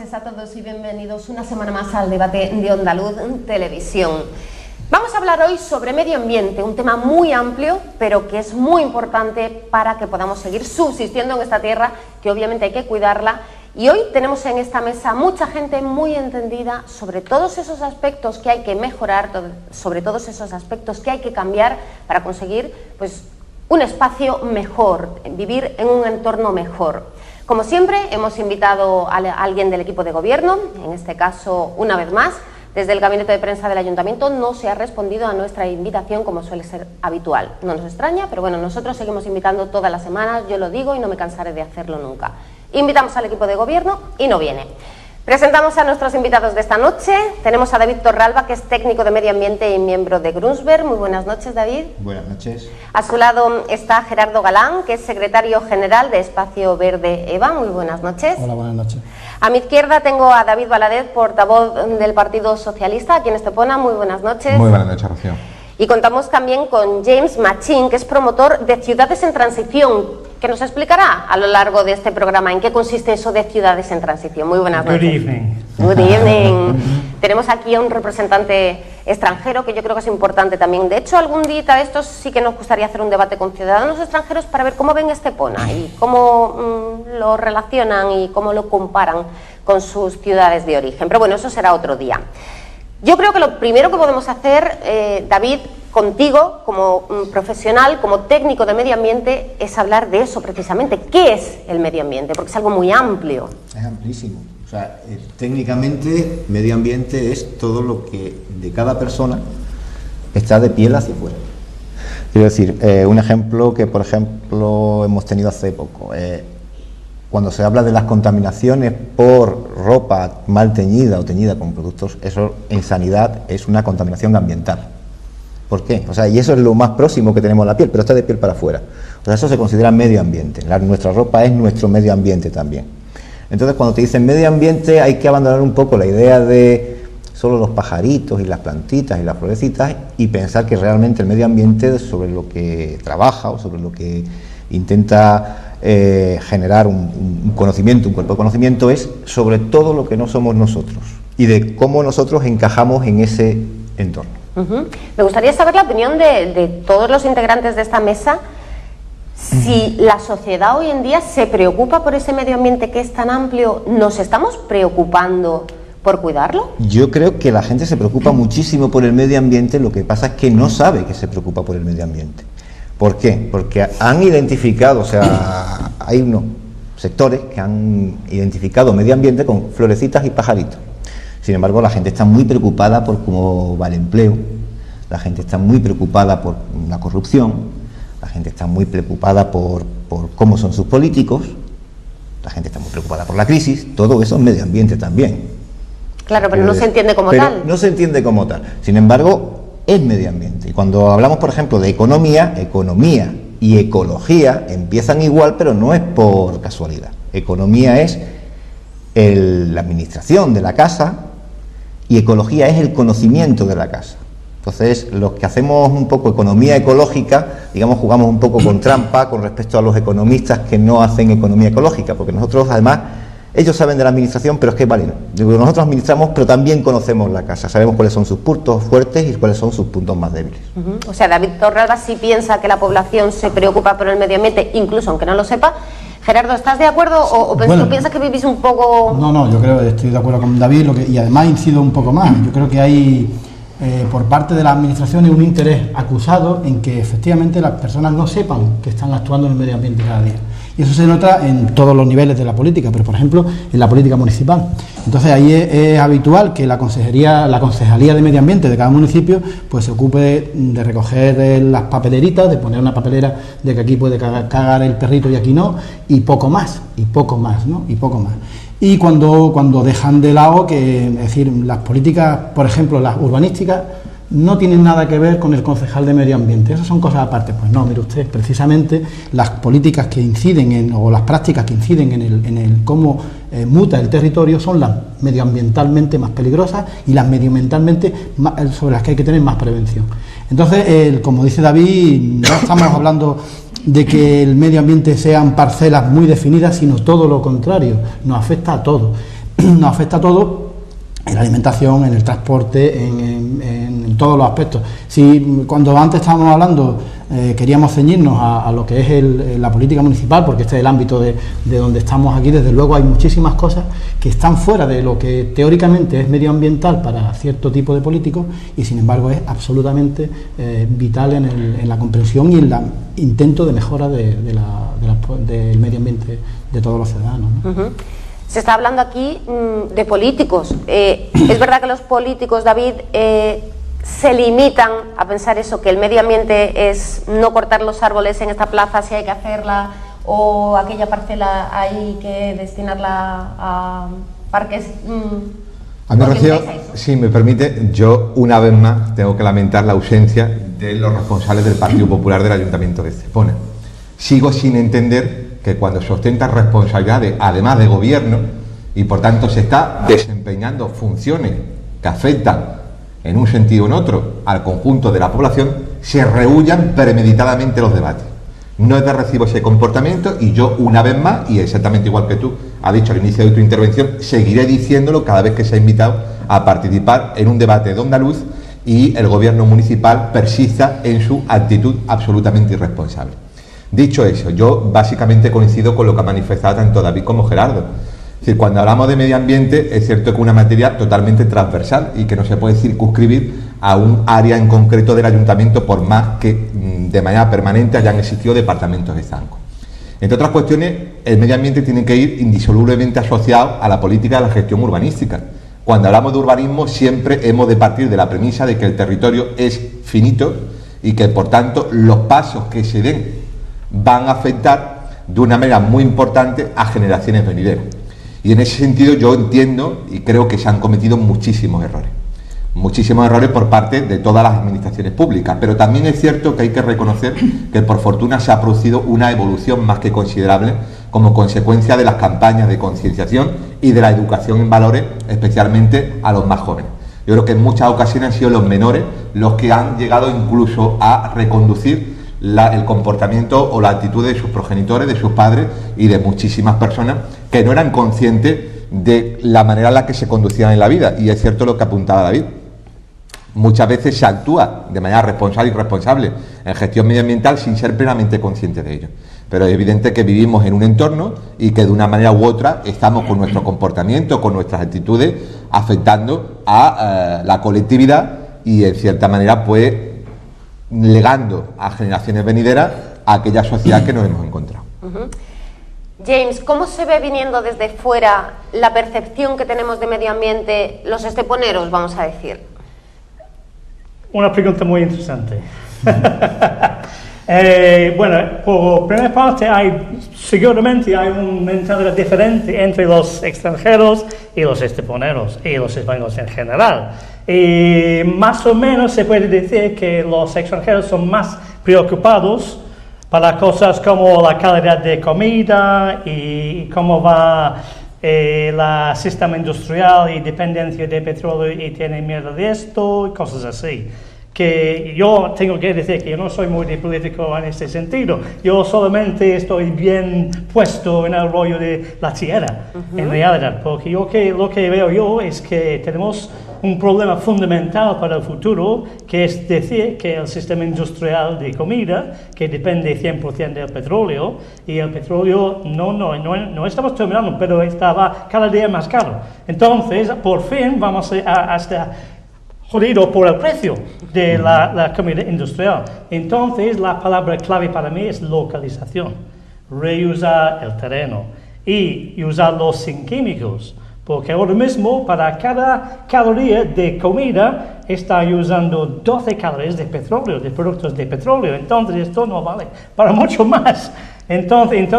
noches a todos y bienvenidos una semana más al debate de Ondaluz Televisión. Vamos a hablar hoy sobre medio ambiente, un tema muy amplio, pero que es muy importante para que podamos seguir subsistiendo en esta tierra, que obviamente hay que cuidarla. Y hoy tenemos en esta mesa mucha gente muy entendida sobre todos esos aspectos que hay que mejorar, sobre todos esos aspectos que hay que cambiar para conseguir pues, un espacio mejor, vivir en un entorno mejor. Como siempre, hemos invitado a alguien del equipo de gobierno, en este caso, una vez más, desde el gabinete de prensa del Ayuntamiento no se ha respondido a nuestra invitación como suele ser habitual. No nos extraña, pero bueno, nosotros seguimos invitando todas las semanas, yo lo digo y no me cansaré de hacerlo nunca. Invitamos al equipo de gobierno y no viene. Presentamos a nuestros invitados de esta noche. Tenemos a David Torralba, que es técnico de medio ambiente y miembro de Grunsberg. Muy buenas noches, David. Buenas noches. A su lado está Gerardo Galán, que es secretario general de Espacio Verde EVA. Muy buenas noches. Hola, buenas noches. A mi izquierda tengo a David Valadez, portavoz del Partido Socialista, aquí en Estepona. Muy buenas noches. Muy buenas noches, Rocío. Y contamos también con James Machín, que es promotor de Ciudades en Transición, que nos explicará a lo largo de este programa en qué consiste eso de Ciudades en Transición. Muy buenas noches. Good evening. Good evening. Tenemos aquí a un representante extranjero que yo creo que es importante también. De hecho, algún día de estos sí que nos gustaría hacer un debate con ciudadanos extranjeros para ver cómo ven Estepona y cómo lo relacionan y cómo lo comparan con sus ciudades de origen. Pero bueno, eso será otro día. Yo creo que lo primero que podemos hacer, David, contigo como profesional, como técnico de medio ambiente, es hablar de eso precisamente. ¿Qué es el medio ambiente? Porque es algo muy amplio. Es amplísimo. O sea, técnicamente, medio ambiente es todo lo que de cada persona está de piel hacia afuera. Quiero decir, un ejemplo que, por ejemplo, hemos tenido hace poco. Cuando se habla de las contaminaciones por ropa mal teñida o teñida con productos, eso en sanidad es una contaminación ambiental. ¿Por qué? O sea, y eso es lo más próximo que tenemos a la piel, pero está de piel para afuera. O sea, eso se considera medio ambiente. Nuestra ropa es nuestro medio ambiente también. Entonces, cuando te dicen medio ambiente, hay que abandonar un poco la idea de solo los pajaritos y las plantitas y las florecitas y pensar que realmente el medio ambiente, sobre lo que trabaja o sobre lo que intenta generar un conocimiento, un cuerpo de conocimiento, es sobre todo lo que no somos nosotros y de cómo nosotros encajamos en ese entorno. Me gustaría saber la opinión de todos los integrantes de esta mesa, si la sociedad hoy en día se preocupa por ese medio ambiente que es tan amplio. ¿Nos estamos preocupando por cuidarlo? Yo creo que la gente se preocupa muchísimo por el medio ambiente, lo que pasa es que no sabe que se preocupa por el medio ambiente. ¿Por qué? Porque han identificado, o sea, hay unos sectores que han identificado medio ambiente con florecitas y pajaritos. Sin embargo, la gente está muy preocupada por cómo va el empleo, la gente está muy preocupada por la corrupción, la gente está muy preocupada por cómo son sus políticos, la gente está muy preocupada por la crisis. Todo eso es medio ambiente también. Claro, pero no se entiende como tal. No se entiende como tal. Sin embargo, es medio ambiente. Y cuando hablamos, por ejemplo, de economía y ecología empiezan igual, pero no es por casualidad. Economía es la administración de la casa y ecología es el conocimiento de la casa. Entonces, los que hacemos un poco economía ecológica, digamos, jugamos un poco con trampa con respecto a los economistas que no hacen economía ecológica, porque nosotros, además, ellos saben de la administración, pero es que vale, nosotros administramos, pero también conocemos la casa, sabemos cuáles son sus puntos fuertes y cuáles son sus puntos más débiles. O sea, David Torralba sí piensa que la población se preocupa por el medio ambiente, incluso aunque no lo sepa. Gerardo, ¿estás de acuerdo o bueno, piensas que vivís un poco...? No, yo creo que estoy de acuerdo con David, y además incido un poco más. Yo creo que hay, por parte de las administraciones, un interés acusado en que efectivamente las personas no sepan que están actuando en el medio ambiente cada día. Y eso se nota en todos los niveles de la política, pero por ejemplo en la política municipal. Entonces ahí es habitual que la concejalía de medio ambiente de cada municipio pues se ocupe de recoger las papeleritas, de poner una papelera de que aquí puede cagar el perrito y aquí no, y poco más, ¿no? Y poco más. Y cuando dejan de lado que, es decir, las políticas, por ejemplo, las urbanísticas, no tienen nada que ver con el concejal de medio ambiente, esas son cosas aparte. Pues no, mire usted, precisamente las políticas que inciden o las prácticas que inciden en el cómo muta el territorio son las medioambientalmente más peligrosas y las medioambientalmente sobre las que hay que tener más prevención. Entonces, como dice David, no estamos hablando de que el medio ambiente sean parcelas muy definidas, sino todo lo contrario, nos afecta a todos. nos afecta a todos, en la alimentación, en el transporte, en todos los aspectos. Si cuando antes estábamos hablando queríamos ceñirnos a lo que es la política municipal, porque este es el ámbito de donde estamos aquí, desde luego hay muchísimas cosas que están fuera de lo que teóricamente es medioambiental para cierto tipo de políticos y sin embargo es absolutamente vital en la comprensión y en el intento de mejora del medio ambiente de todos los ciudadanos, ¿no? Uh-huh. Se está hablando aquí de políticos. Es verdad que los políticos, David, se limitan a pensar eso, que el medio ambiente es no cortar los árboles en esta plaza si hay que hacerla, o aquella parcela hay que destinarla a parques. A mí, Rocío, si me permite, yo una vez más tengo que lamentar la ausencia de los responsables del Partido Popular del Ayuntamiento de Estepona. Sigo sin entender que cuando se ostentan responsabilidades, además de gobierno, y por tanto se está desempeñando funciones que afectan en un sentido o en otro al conjunto de la población, se rehúyan premeditadamente los debates. No es de recibo ese comportamiento y yo una vez más, y exactamente igual que tú has dicho al inicio de tu intervención, seguiré diciéndolo cada vez que se ha invitado a participar en un debate de Onda Luz y el gobierno municipal persista en su actitud absolutamente irresponsable. Dicho eso, yo básicamente coincido con lo que ha manifestado tanto David como Gerardo. Es decir, cuando hablamos de medio ambiente, es cierto que es una materia totalmente transversal y que no se puede circunscribir a un área en concreto del ayuntamiento, por más que de manera permanente hayan existido departamentos estancos. Entre otras cuestiones, el medio ambiente tiene que ir indisolublemente asociado a la política de la gestión urbanística. Cuando hablamos de urbanismo, siempre hemos de partir de la premisa de que el territorio es finito y que, por tanto, los pasos que se den van a afectar de una manera muy importante a generaciones venideras. Y en ese sentido yo entiendo y creo que se han cometido muchísimos errores por parte de todas las administraciones públicas, pero también es cierto que hay que reconocer que por fortuna se ha producido una evolución más que considerable como consecuencia de las campañas de concienciación y de la educación en valores, especialmente a los más jóvenes. Yo creo que en muchas ocasiones han sido los menores los que han llegado incluso a reconducir el comportamiento o la actitud de sus progenitores, de sus padres y de muchísimas personas que no eran conscientes de la manera en la que se conducían en la vida. Y es cierto lo que apuntaba David. Muchas veces se actúa de manera responsable y irresponsable en gestión medioambiental sin ser plenamente consciente de ello. Pero es evidente que vivimos en un entorno y que de una manera u otra estamos con nuestro comportamiento, con nuestras actitudes, afectando a la colectividad y en cierta manera pues legando a generaciones venideras a aquella sociedad que nos hemos encontrado. Uh-huh. James, ¿cómo se ve viniendo desde fuera la percepción que tenemos de medio ambiente los esteponeros, vamos a decir? Una pregunta muy interesante. Bueno, por primera parte, seguramente hay una mentalidad diferente entre los extranjeros y los esteponeros y los españoles en general. Y más o menos se puede decir que los extranjeros son más preocupados para cosas como la calidad de comida y cómo va el sistema industrial y dependencia de petróleo y tienen miedo de esto y cosas así. Que yo tengo que decir que yo no soy muy político en este sentido, yo solamente estoy bien puesto en el rollo de la tierra, en realidad, porque lo que veo yo es que tenemos un problema fundamental para el futuro, que es decir, que el sistema industrial de comida, que depende 100% del petróleo, y el petróleo no estamos terminando, pero estaba cada día más caro. Entonces, por fin vamos a estar jodido por el precio de la comida industrial. Entonces, la palabra clave para mí es localización. Reusar el terreno y usarlo sin químicos. Porque ahora mismo, para cada caloría de comida, está usando 12 calorías de petróleo, de productos de petróleo. Entonces, esto no vale para mucho más. Entonces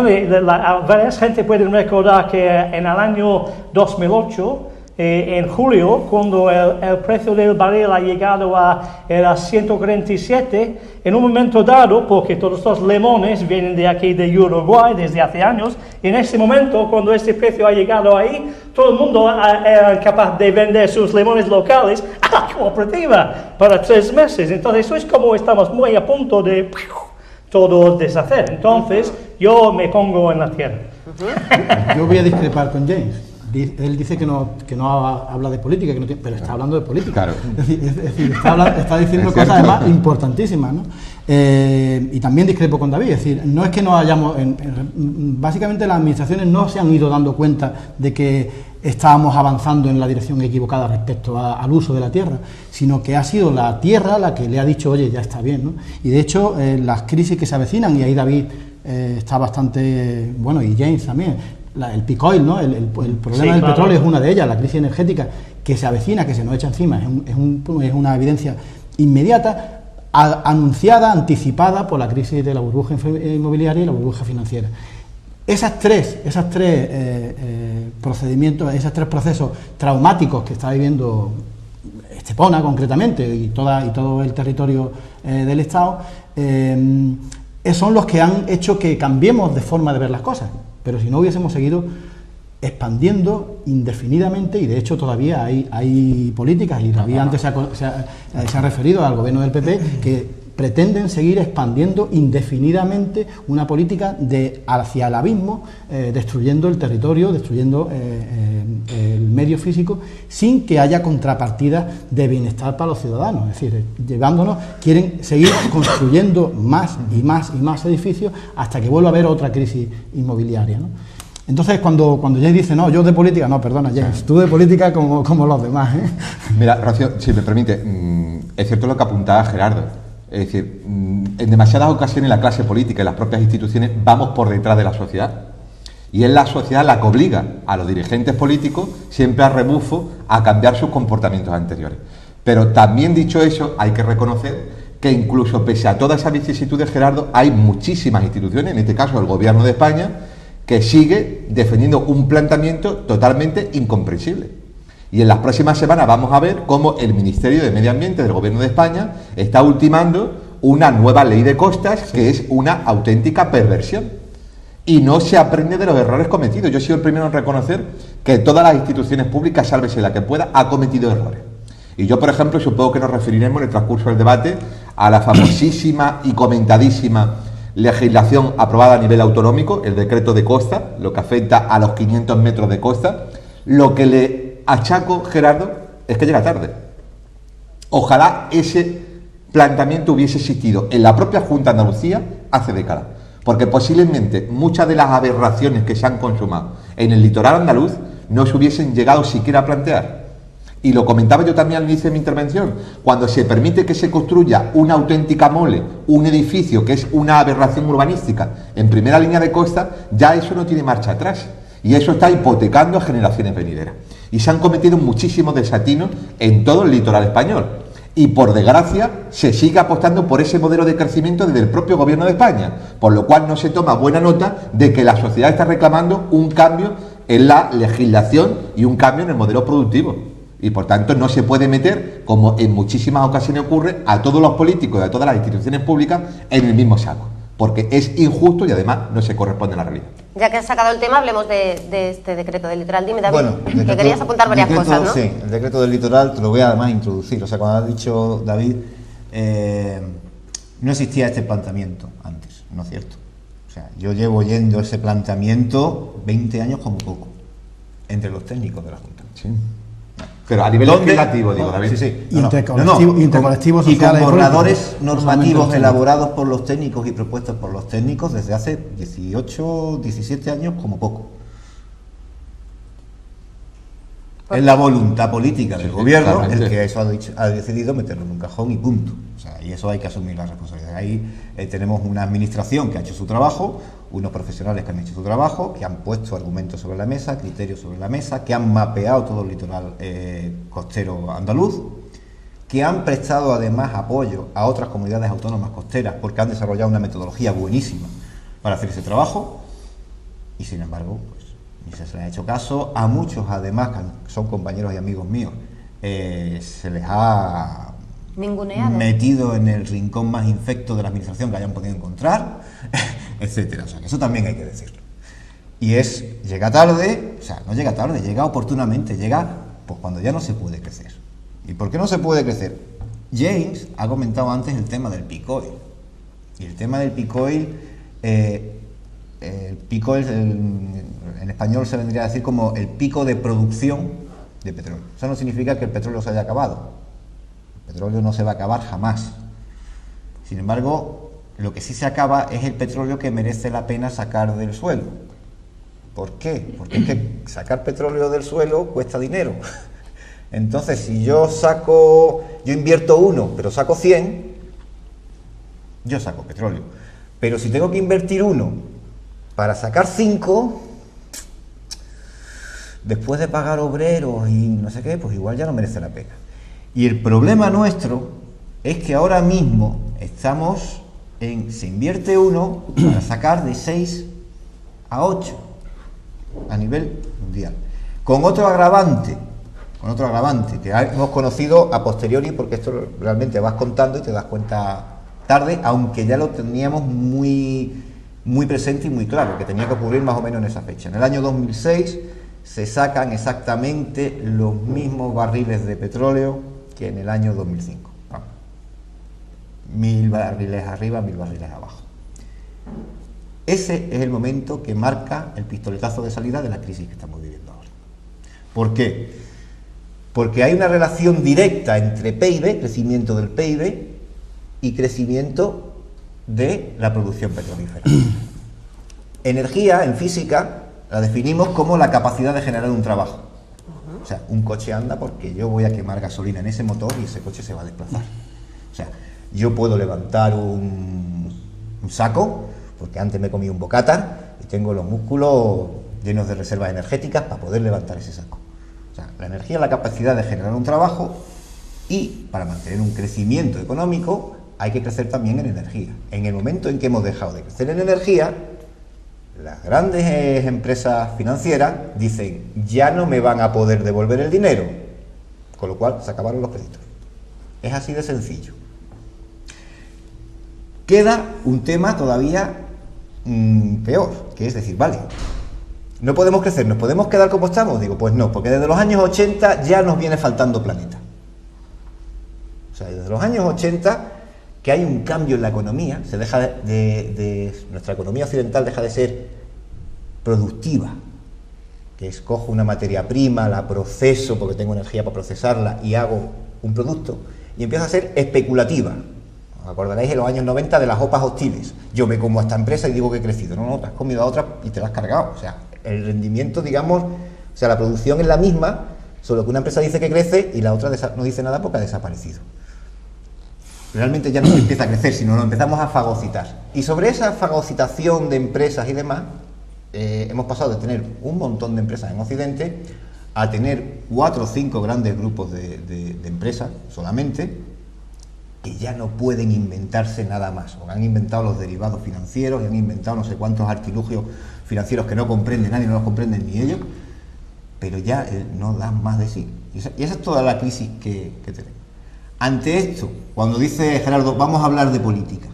varias gente pueden recordar que en el año 2008, en julio, cuando el precio del barril ha llegado a 147, en un momento dado, porque todos los limones vienen de aquí de Uruguay desde hace años, y en ese momento, cuando este precio ha llegado ahí, todo el mundo era capaz de vender sus limones locales a la cooperativa para 3 meses. Entonces, eso es como estamos muy a punto de todo deshacer. Entonces, yo me pongo en la tierra. Yo voy a discrepar con James. él dice que no habla de política, que no tiene, pero está hablando de política. Claro. Es decir, está diciendo cosas además importantísimas, ¿no? Y también discrepo con David, es decir, no es que no hayamos, básicamente las administraciones no se han ido dando cuenta de que estábamos avanzando en la dirección equivocada respecto al uso de la tierra, sino que ha sido la tierra la que le ha dicho, oye, ya está bien, ¿no? Y de hecho, las crisis que se avecinan, y ahí David está bastante, bueno, y James también, el peak oil, ¿no? El problema del petróleo es una de ellas, la crisis energética que se avecina, que se nos echa encima, es una evidencia inmediata, anunciada, anticipada por la crisis de la burbuja inmobiliaria y la burbuja financiera. Esas tres procedimientos, esos tres procesos traumáticos que está viviendo Estepona concretamente y todo el territorio del Estado, son los que han hecho que cambiemos de forma de ver las cosas. Pero si no hubiésemos seguido expandiendo indefinidamente, y de hecho todavía hay políticas, y David antes se ha referido al gobierno del PP, que pretenden seguir expandiendo indefinidamente una política hacia el abismo, destruyendo el territorio, destruyendo el medio físico, sin que haya contrapartida de bienestar para los ciudadanos. Es decir, quieren seguir construyendo más y más y más edificios hasta que vuelva a haber otra crisis inmobiliaria, ¿no? Entonces, cuando James dice, no, yo de política, no, perdona, James, tú de política como los demás, ¿eh? Mira, Rocío, si me permite, es cierto lo que apuntaba Gerardo. Es decir, en demasiadas ocasiones la clase política y las propias instituciones vamos por detrás de la sociedad. Y es la sociedad la que obliga a los dirigentes políticos, siempre a rebufo, a cambiar sus comportamientos anteriores. Pero también dicho eso, hay que reconocer que incluso pese a todas esas vicisitudes, Gerardo, hay muchísimas instituciones, en este caso el Gobierno de España, que sigue defendiendo un planteamiento totalmente incomprensible. Y en las próximas semanas vamos a ver cómo el Ministerio de Medio Ambiente del Gobierno de España está ultimando una nueva ley de costas que es una auténtica perversión. Y no se aprende de los errores cometidos. Yo he sido el primero en reconocer que todas las instituciones públicas, sálvese la que pueda, ha cometido errores. Y yo, por ejemplo, supongo que nos referiremos en el transcurso del debate a la famosísima y comentadísima legislación aprobada a nivel autonómico, el decreto de costa, lo que afecta a los 500 metros de costa. Lo que le achaco, Gerardo, es que llega tarde. Ojalá ese planteamiento hubiese existido en la propia Junta de Andalucía hace décadas, porque posiblemente muchas de las aberraciones que se han consumado en el litoral andaluz no se hubiesen llegado siquiera a plantear. Y lo comentaba yo también al inicio de mi intervención, cuando se permite que se construya una auténtica mole, un edificio que es una aberración urbanística en primera línea de costa, ya eso no tiene marcha atrás. Y eso está hipotecando a generaciones venideras. Y se han cometido muchísimos desatinos en todo el litoral español. Y por desgracia se sigue apostando por ese modelo de crecimiento desde el propio Gobierno de España. Por lo cual no se toma buena nota de que la sociedad está reclamando un cambio en la legislación y un cambio en el modelo productivo. Y por tanto no se puede meter, como en muchísimas ocasiones ocurre, a todos los políticos y a todas las instituciones públicas en el mismo saco. Porque es injusto y además no se corresponde a la realidad. Ya que has sacado el tema, hablemos de este decreto del litoral. Dime, David, bueno, que querías apuntar varias cosas, ¿no? Sí, el decreto del litoral te lo voy a además introducir. O sea, cuando has dicho, David, no existía este planteamiento antes, ¿no es cierto? O sea, yo llevo oyendo ese planteamiento 20 años como poco, entre los técnicos de la Junta. Sí. Pero a nivel legislativo, digo, David. Sí, sí. Intercolectivos y con sociales borradores normativos elaborados por los técnicos y propuestos por los técnicos desde hace 18, 17 años como poco. Es la voluntad política del gobierno el que eso ha decidido meterlo en un cajón y punto. O sea, y eso hay que asumir la responsabilidad. Ahí tenemos una administración que ha hecho su trabajo, unos profesionales que han hecho su trabajo, que han puesto argumentos sobre la mesa, criterios sobre la mesa, que han mapeado todo el litoral costero andaluz, que han prestado además apoyo a otras comunidades autónomas costeras porque han desarrollado una metodología buenísima para hacer ese trabajo, y sin embargo, pues, ni se les ha hecho caso. A muchos, además, que son compañeros y amigos míos, se les ha ninguneado, metido en el rincón más infecto de la administración que hayan podido encontrar, etcétera. O sea, que eso también hay que decirlo. Y llega tarde, o sea, no llega tarde, llega oportunamente, llega pues cuando ya no se puede crecer. ¿Y por qué no se puede crecer? James ha comentado antes el tema del peak oil. Y el tema del peak oil el pico en español se vendría a decir como el pico de producción de petróleo. Eso no significa que el petróleo se haya acabado. El petróleo no se va a acabar jamás. Sin embargo, lo que sí se acaba es el petróleo que merece la pena sacar del suelo. ¿Por qué? Porque es que sacar petróleo del suelo cuesta dinero. Entonces, si yo invierto 1, pero saco 100, yo saco petróleo. Pero si tengo que invertir 1 para sacar 5, después de pagar obreros y no sé qué, pues igual ya no merece la pena. Y el problema nuestro es que ahora mismo se invierte 1 para sacar de 6 a 8 a nivel mundial. Con otro agravante que hemos conocido a posteriori, porque esto realmente vas contando y te das cuenta tarde, aunque ya lo teníamos muy, muy presente y muy claro, que tenía que ocurrir más o menos en esa fecha. En el año 2006 se sacan exactamente los mismos barriles de petróleo que en el año 2005. 1000 barriles arriba, 1000 barriles abajo. Ese es el momento que marca el pistoletazo de salida de la crisis que estamos viviendo ahora. ¿Por qué? Porque hay una relación directa entre PIB, crecimiento del PIB, y crecimiento de la producción petrolífera. Energía, en física, la definimos como la capacidad de generar un trabajo. O sea, un coche anda porque yo voy a quemar gasolina en ese motor y ese coche se va a desplazar. O sea, yo puedo levantar un saco, porque antes me comí un bocata y tengo los músculos llenos de reservas energéticas para poder levantar ese saco. O sea, la energía es la capacidad de generar un trabajo, y para mantener un crecimiento económico hay que crecer también en energía. En el momento en que hemos dejado de crecer en energía, las grandes empresas financieras dicen, ya no me van a poder devolver el dinero, con lo cual se acabaron los créditos. Es así de sencillo. Queda un tema todavía peor, que es decir, vale, no podemos crecer, ¿nos podemos quedar como estamos? Digo, pues no, porque desde los años 80 ya nos viene faltando planeta. O sea, desde los años 80 que hay un cambio en la economía, se deja nuestra economía occidental deja de ser productiva, que escojo una materia prima, la proceso porque tengo energía para procesarla y hago un producto, y empieza a ser especulativa. ¿Os acordaréis en los años 90 de las OPAs hostiles? Yo me como a esta empresa y digo que he crecido. No, te has comido a otra y te la has cargado. O sea, el rendimiento, digamos, o sea, la producción es la misma, solo que una empresa dice que crece y la otra no dice nada porque ha desaparecido. Realmente ya no se empieza a crecer, sino lo empezamos a fagocitar. Y sobre esa fagocitación de empresas y demás, hemos pasado de tener un montón de empresas en Occidente a tener 4 o 5 grandes grupos de empresas solamente, que ya no pueden inventarse nada más. O han inventado los derivados financieros, y han inventado no sé cuántos artilugios financieros que no comprende nadie, no los comprenden ni ellos, pero ya no dan más de sí. Y esa es toda la crisis que tenemos. Ante esto, cuando dice Gerardo, vamos a hablar de política,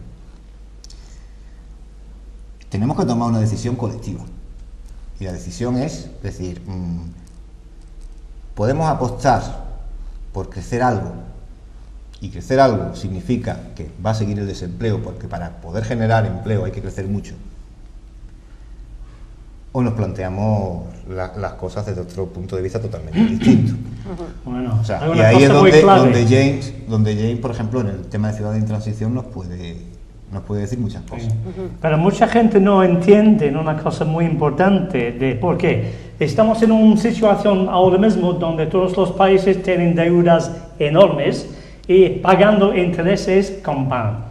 tenemos que tomar una decisión colectiva. Y la decisión es decir, podemos apostar por crecer algo, y crecer algo significa que va a seguir el desempleo, porque para poder generar empleo hay que crecer mucho. O nos planteamos las cosas desde otro punto de vista totalmente distinto. Bueno, o sea, y ahí es donde James, por ejemplo, en el tema de ciudad en transición nos puede decir muchas cosas. Pero mucha gente no entiende una cosa muy importante de por qué. Estamos en una situación ahora mismo donde todos los países tienen deudas enormes y pagando intereses con pan.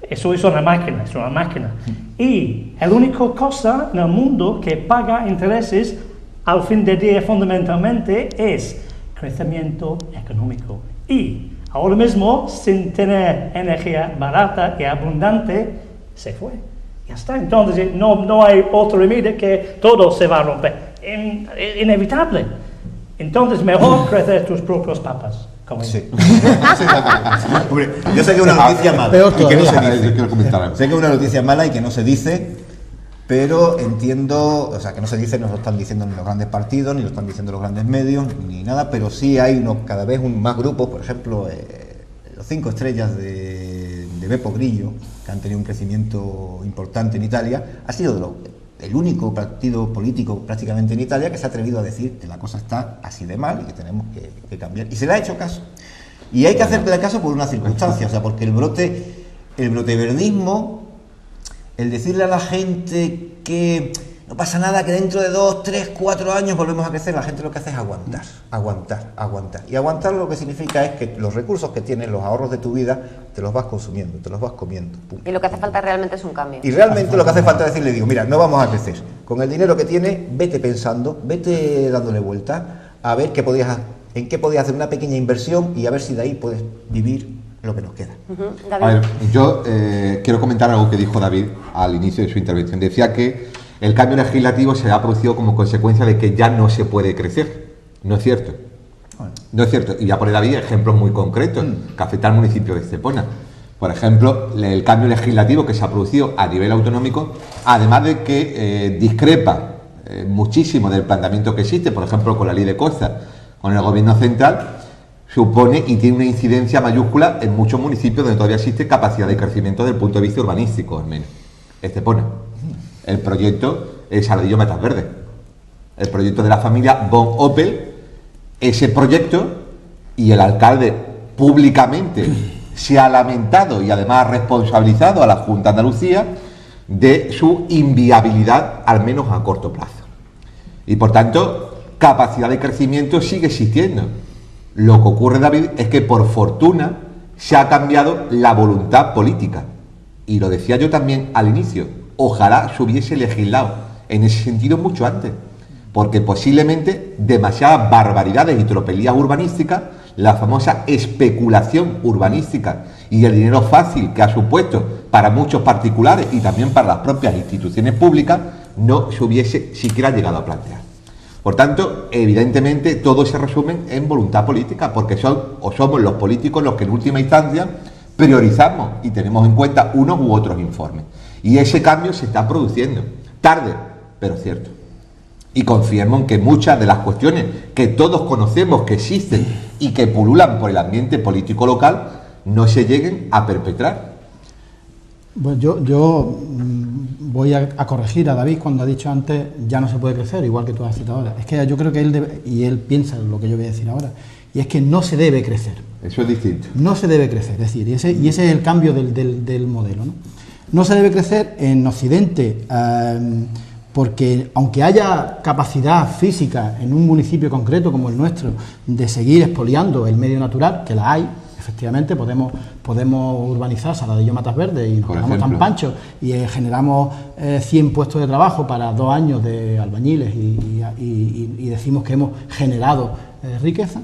Eso es una máquina, Y la única cosa en el mundo que paga intereses al fin del día fundamentalmente es crecimiento económico. Y ahora mismo, sin tener energía barata y abundante, se fue. Ya está. Entonces no hay otro remedio que todo se va a romper. Inevitable. Entonces mejor crecer tus propios papas. Sí. Hombre, yo sé que es una noticia mala y que no se dice. Sé que es una noticia mala y que no se dice, pero entiendo, o sea, que no se dice, no lo están diciendo ni los grandes partidos, ni lo están diciendo los grandes medios, ni nada, pero sí hay cada vez más grupos, por ejemplo, los 5 estrellas de Beppe Grillo, que han tenido un crecimiento importante en Italia, ha sido el único partido político prácticamente en Italia que se ha atrevido a decir que la cosa está así de mal y que tenemos que cambiar. Y se le ha hecho caso. Y hay que hacerle caso por una circunstancia, o sea, porque el broteverdismo, el decirle a la gente que no pasa nada, que dentro de 2, 3, 4 años volvemos a crecer, la gente lo que hace es aguantar. Y aguantar lo que significa es que los recursos que tienes, los ahorros de tu vida, te los vas consumiendo, te los vas comiendo. Punto. Y lo que hace falta realmente es un cambio. Y realmente lo que hace falta es decirle, digo, mira, no vamos a crecer. Con el dinero que tienes, vete pensando, vete dándole vuelta, a ver en qué podías hacer una pequeña inversión y a ver si de ahí puedes vivir lo que nos queda. David. A ver, yo quiero comentar algo que dijo David al inicio de su intervención. Decía que el cambio legislativo se ha producido como consecuencia de que ya no se puede crecer. No es cierto. No es cierto. Y ya pone David ejemplos muy concretos que afectan al municipio de Estepona. Por ejemplo, el cambio legislativo que se ha producido a nivel autonómico, además de que discrepa muchísimo del planteamiento que existe, por ejemplo, con la ley de costas, con el gobierno central, supone y tiene una incidencia mayúscula en muchos municipios donde todavía existe capacidad de crecimiento desde el punto de vista urbanístico, al menos. Estepona. El proyecto es Saladillo Matas Verde. El proyecto de la familia Von Opel, ese proyecto, y el alcalde públicamente se ha lamentado y además ha responsabilizado a la Junta de Andalucía de su inviabilidad, al menos a corto plazo. Y por tanto, capacidad de crecimiento sigue existiendo. Lo que ocurre, David, es que por fortuna se ha cambiado la voluntad política. Y lo decía yo también al inicio. Ojalá se hubiese legislado en ese sentido mucho antes, porque posiblemente demasiadas barbaridades y tropelías urbanísticas, la famosa especulación urbanística y el dinero fácil que ha supuesto para muchos particulares y también para las propias instituciones públicas, no se hubiese siquiera llegado a plantear. Por tanto, evidentemente todo se resume en voluntad política, porque somos los políticos los que en última instancia priorizamos y tenemos en cuenta unos u otros informes. Y ese cambio se está produciendo, tarde, pero cierto. Y confirmo en que muchas de las cuestiones que todos conocemos que existen y que pululan por el ambiente político local no se lleguen a perpetrar. Bueno, yo voy a corregir a David cuando ha dicho antes ya no se puede crecer, igual que tú has citado ahora. Es que yo creo que él piensa lo que yo voy a decir ahora, y es que no se debe crecer. Eso es distinto. No se debe crecer, es decir, y ese es el cambio del modelo, ¿no? No se debe crecer en Occidente, porque aunque haya capacidad física en un municipio concreto como el nuestro de seguir expoliando el medio natural, que la hay, efectivamente podemos urbanizar Saladillo Matas Verde y nos quedamos tan panchos y generamos 100 puestos de trabajo para 2 años de albañiles y decimos que hemos generado riqueza.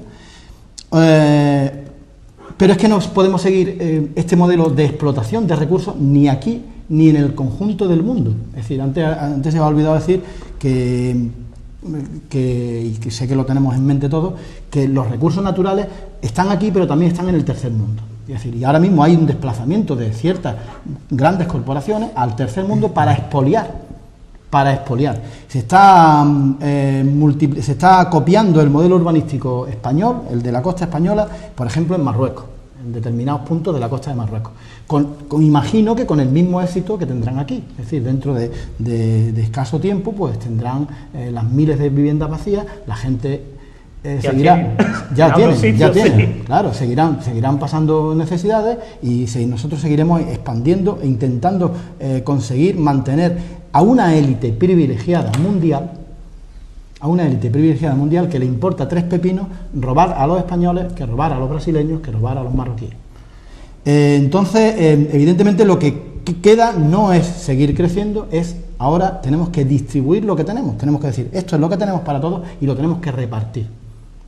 Pero es que no podemos seguir este modelo de explotación de recursos ni aquí ni en el conjunto del mundo. Es decir, antes se me ha olvidado decir y que sé que lo tenemos en mente todos, que los recursos naturales están aquí, pero también están en el tercer mundo. Es decir, y ahora mismo hay un desplazamiento de ciertas grandes corporaciones al tercer mundo para expoliar. Se está copiando el modelo urbanístico español, el de la costa española, por ejemplo en Marruecos, en determinados puntos de la costa de Marruecos. Imagino que con el mismo éxito que tendrán aquí, es decir, dentro de escaso tiempo, pues tendrán las miles de viviendas vacías, la gente seguirá, ya tienen, claro, seguirán pasando necesidades y nosotros seguiremos expandiendo e intentando conseguir mantener a una élite privilegiada mundial que le importa 3 pepinos robar a los españoles, que robar a los brasileños, que robar a los marroquíes. Entonces, evidentemente lo que queda no es seguir creciendo, ahora tenemos que distribuir lo que tenemos que decir, esto es lo que tenemos para todos y lo tenemos que repartir,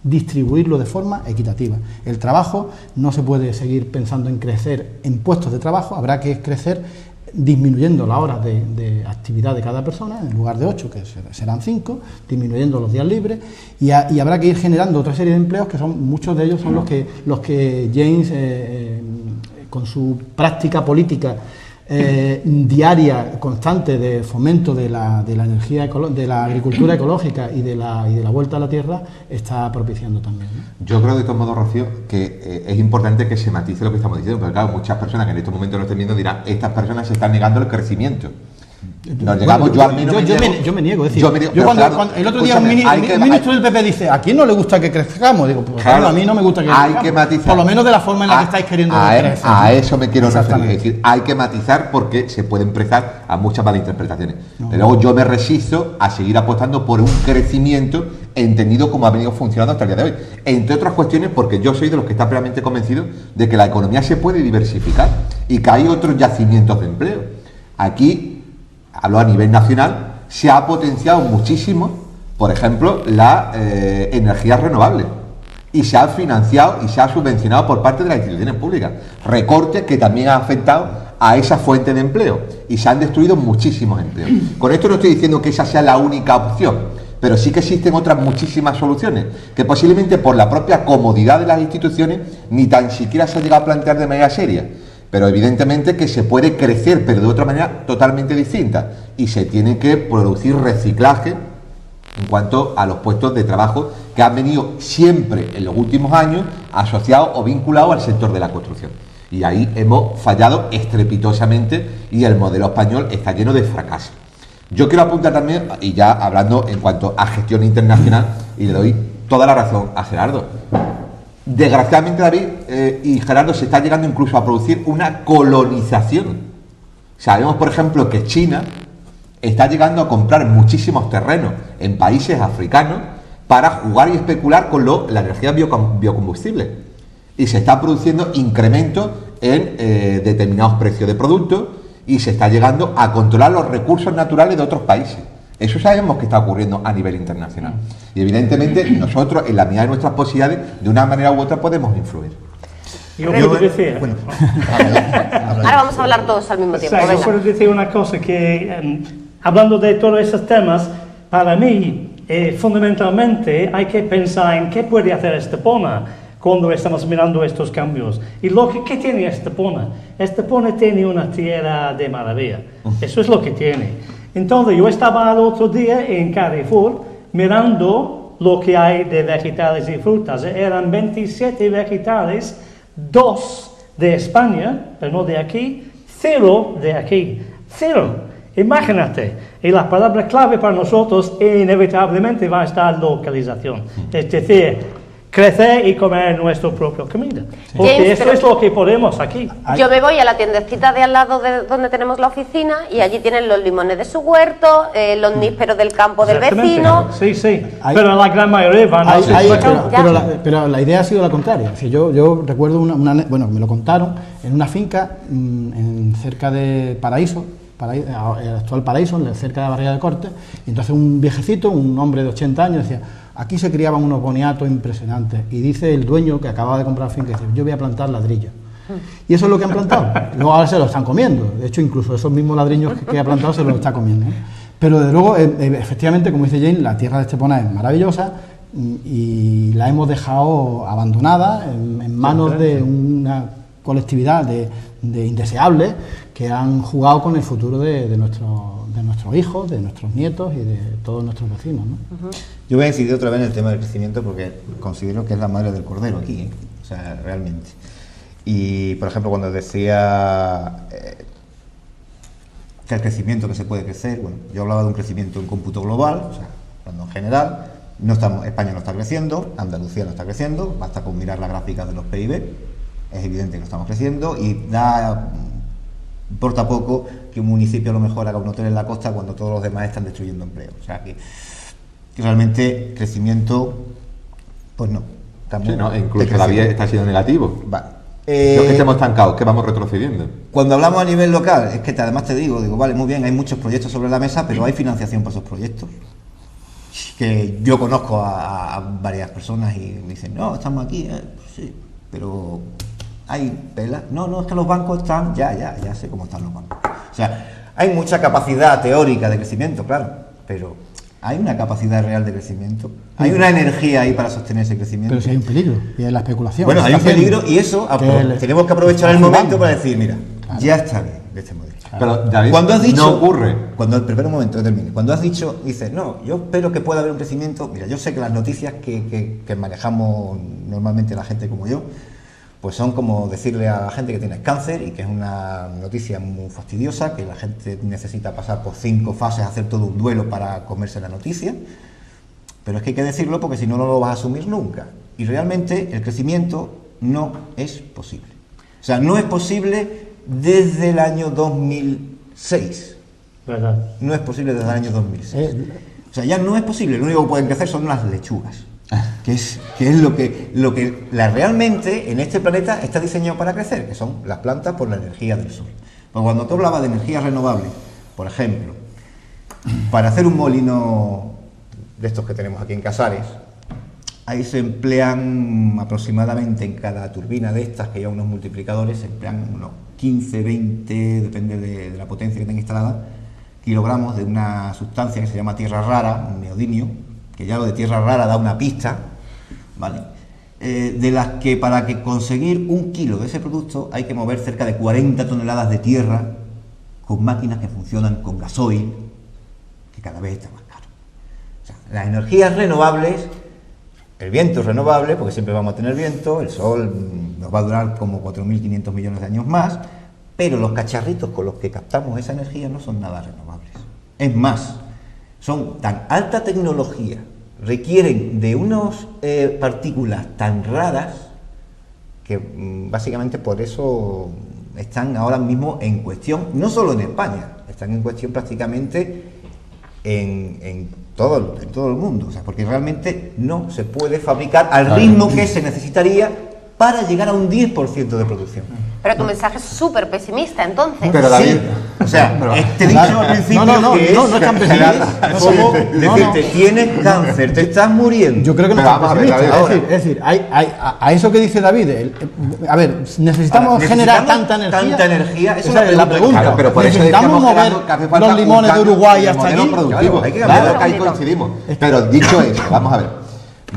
distribuirlo de forma equitativa. El trabajo no se puede seguir pensando en crecer en puestos de trabajo, habrá que crecer disminuyendo las horas de actividad de cada persona, en lugar de 8, que serán 5, disminuyendo los días libres, y habrá que ir generando otra serie de empleos que muchos de ellos son los que James, con su práctica política diaria, constante de fomento de la energía, de la agricultura ecológica y de la vuelta a la tierra, está propiciando también, ¿no? Yo creo de todos modos, Rocío, que es importante que se matice lo que estamos diciendo, porque claro, muchas personas que en estos momentos nos estén viendo dirán, estas personas se están negando el crecimiento. Nos llegamos, yo al menos yo me niego, es decir, yo cuando el otro día un ministro del PP dice, ¿a quién no le gusta que crezcamos? Digo, pues claro, a mí no me gusta que crezcamos. Hay que matizar. Por lo menos de la forma en la que estáis queriendo crecer. A eso me quiero referir. Es decir, hay que matizar porque se pueden prestar a muchas malinterpretaciones. Pero luego yo me resisto a seguir apostando por un crecimiento entendido como ha venido funcionando hasta el día de hoy. Entre otras cuestiones porque yo soy de los que está plenamente convencido de que la economía se puede diversificar y que hay otros yacimientos de empleo. Aquí, hablo a nivel nacional, se ha potenciado muchísimo, por ejemplo, la energía renovable. Y se ha financiado y se ha subvencionado por parte de las instituciones públicas. Recortes que también han afectado a esa fuente de empleo. Y se han destruido muchísimos empleos. Con esto no estoy diciendo que esa sea la única opción. Pero sí que existen otras muchísimas soluciones que posiblemente por la propia comodidad de las instituciones ni tan siquiera se ha llegado a plantear de manera seria. Pero evidentemente que se puede crecer, pero de otra manera totalmente distinta. Y se tiene que producir reciclaje en cuanto a los puestos de trabajo que han venido siempre en los últimos años asociados o vinculados al sector de la construcción. Y ahí hemos fallado estrepitosamente y el modelo español está lleno de fracasos. Yo quiero apuntar también, y ya hablando en cuanto a gestión internacional, y le doy toda la razón a Gerardo. Desgraciadamente, David y Gerardo, se está llegando incluso a producir una colonización. Sabemos, por ejemplo, que China está llegando a comprar muchísimos terrenos en países africanos para jugar y especular con la energía biocombustible. Y se está produciendo incrementos en determinados precios de productos y se está llegando a controlar los recursos naturales de otros países. Eso sabemos que está ocurriendo a nivel internacional. Y evidentemente nosotros, en la medida de nuestras posibilidades, de una manera u otra podemos influir. Bueno, ahora vamos a hablar todos al mismo tiempo. Yo puedo decir una cosa que, hablando de todos esos temas, para mí, fundamentalmente, hay que pensar en qué puede hacer Estepona cuando estamos mirando estos cambios. ¿Y qué tiene Estepona? Estepona tiene una tierra de maravilla. Eso es lo que tiene. Entonces, yo estaba el otro día en Carrefour mirando lo que hay de vegetales y frutas. Eran 27 vegetales, 2 de España, pero no de aquí, 0 de aquí. 0. Imagínate. Y la palabra clave para nosotros inevitablemente va a estar localización. Es decir, crecer y comer nuestra propia comida. Porque James, esto es lo que podemos aquí. Yo me voy a la tiendecita de al lado de donde tenemos la oficina y allí tienen los limones de su huerto, los nísperos del campo del vecino. Sí, sí. Pero la gran mayoría van a pero la idea ha sido la contraria. Si yo recuerdo bueno, me lo contaron en una finca cerca de Paraíso, el actual Paraíso, cerca de la Barriga de Cortes, y entonces un viejecito, un hombre de 80 años, decía: aquí se criaban unos boniatos impresionantes. Y dice el dueño que acababa de comprar la finca, dice: yo voy a plantar ladrillos. Y eso es lo que han plantado. Luego ahora se lo están comiendo. De hecho, incluso esos mismos ladrillos que ha plantado se los está comiendo. Pero desde luego, efectivamente, como dice Jane, la tierra de Estepona es maravillosa y la hemos dejado abandonada en manos de una colectividad de indeseables que han jugado con el futuro de nuestros hijos, de nuestros nietos y de todos nuestros vecinos, ¿no? Yo voy a incidir otra vez en el tema del crecimiento porque considero que es la madre del cordero aquí, o sea, realmente. Y, por ejemplo, cuando decía que el crecimiento que se puede crecer, bueno, yo hablaba de un crecimiento en cómputo global, o sea, hablando en general, España no está creciendo, Andalucía no está creciendo, basta con mirar las gráficas de los PIB, es evidente que no estamos creciendo y importa poco que un municipio a lo mejor haga un hotel en la costa cuando todos los demás están destruyendo empleo. O sea que realmente crecimiento, pues no. Sí, no, incluso todavía está siendo negativo. Vale. No es que estemos estancados, que vamos retrocediendo. Cuando hablamos a nivel local, es que además te digo, vale, muy bien, hay muchos proyectos sobre la mesa, pero hay financiación para esos proyectos. Que yo conozco a varias personas y me dicen: no, estamos aquí, sí, pero hay pelas. No, es que los bancos están, ya sé cómo están los bancos. O sea, hay mucha capacidad teórica de crecimiento, claro, pero hay una capacidad real de crecimiento. Hay una energía ahí para sostener ese crecimiento. Pero si hay un peligro, y es la especulación. Bueno, hay un peligro y eso tenemos que aprovechar el momento para decir: mira, claro, ya está bien de este modelo. Pero, David, cuando has dicho, no ocurre. Cuando el primer momento que termine, cuando has dicho, dices: no, yo espero que pueda haber un crecimiento. Mira, yo sé que las noticias que manejamos normalmente la gente como yo, pues son como decirle a la gente que tienes cáncer y que es una noticia muy fastidiosa, que la gente necesita pasar por 5 fases, hacer todo un duelo para comerse la noticia, pero es que hay que decirlo porque si no, no lo vas a asumir nunca. Y realmente el crecimiento no es posible. O sea, no es posible desde el año 2006. ¿Verdad? No es posible desde el año 2006. O sea, ya no es posible, lo único que pueden crecer son las lechugas. Que es lo que realmente en este planeta está diseñado para crecer, que son las plantas por la energía del sol. Pues cuando tú hablabas de energías renovables, por ejemplo, para hacer un molino de estos que tenemos aquí en Casares, ahí se emplean aproximadamente en cada turbina de estas, que lleva unos multiplicadores, se emplean unos 15, 20, depende de la potencia que tenga instalada, kilogramos de una sustancia que se llama tierra rara, un neodimio, que ya lo de tierra rara da una pista, ¿vale? De las que para conseguir 1 kilo de ese producto hay que mover cerca de 40 toneladas de tierra con máquinas que funcionan con gasoil, que cada vez está más caro. O sea, las energías renovables, el viento es renovable, porque siempre vamos a tener viento, el sol nos va a durar como 4.500 millones de años más, pero los cacharritos con los que captamos esa energía no son nada renovables. Es más, son tan alta tecnología, requieren de unas partículas tan raras que básicamente por eso están ahora mismo en cuestión, no solo en España, están en cuestión prácticamente en todo el mundo, o sea, porque realmente no se puede fabricar al ritmo que se necesitaría para llegar a un 10% de producción. Pero tu mensaje es súper pesimista, entonces. Pero David, o sea, te he dicho al principio no es tan pesimista. como decirte, tienes cáncer, te estás muriendo. Yo creo que no Pero es tan vamos a ver, pesimista. David, Es decir, a eso que dice David, a ver, necesitamos generar tanta energía. Esa Esa es la pregunta. Claro, pero por eso necesitamos decíamos, mover Gerardo, que hace falta los limones un de cambio Uruguay en el hasta modelo aquí. productivo. Claro, hay que Claro, cambiarlo. que ahí coincidimos. Pero dicho eso, vamos a ver,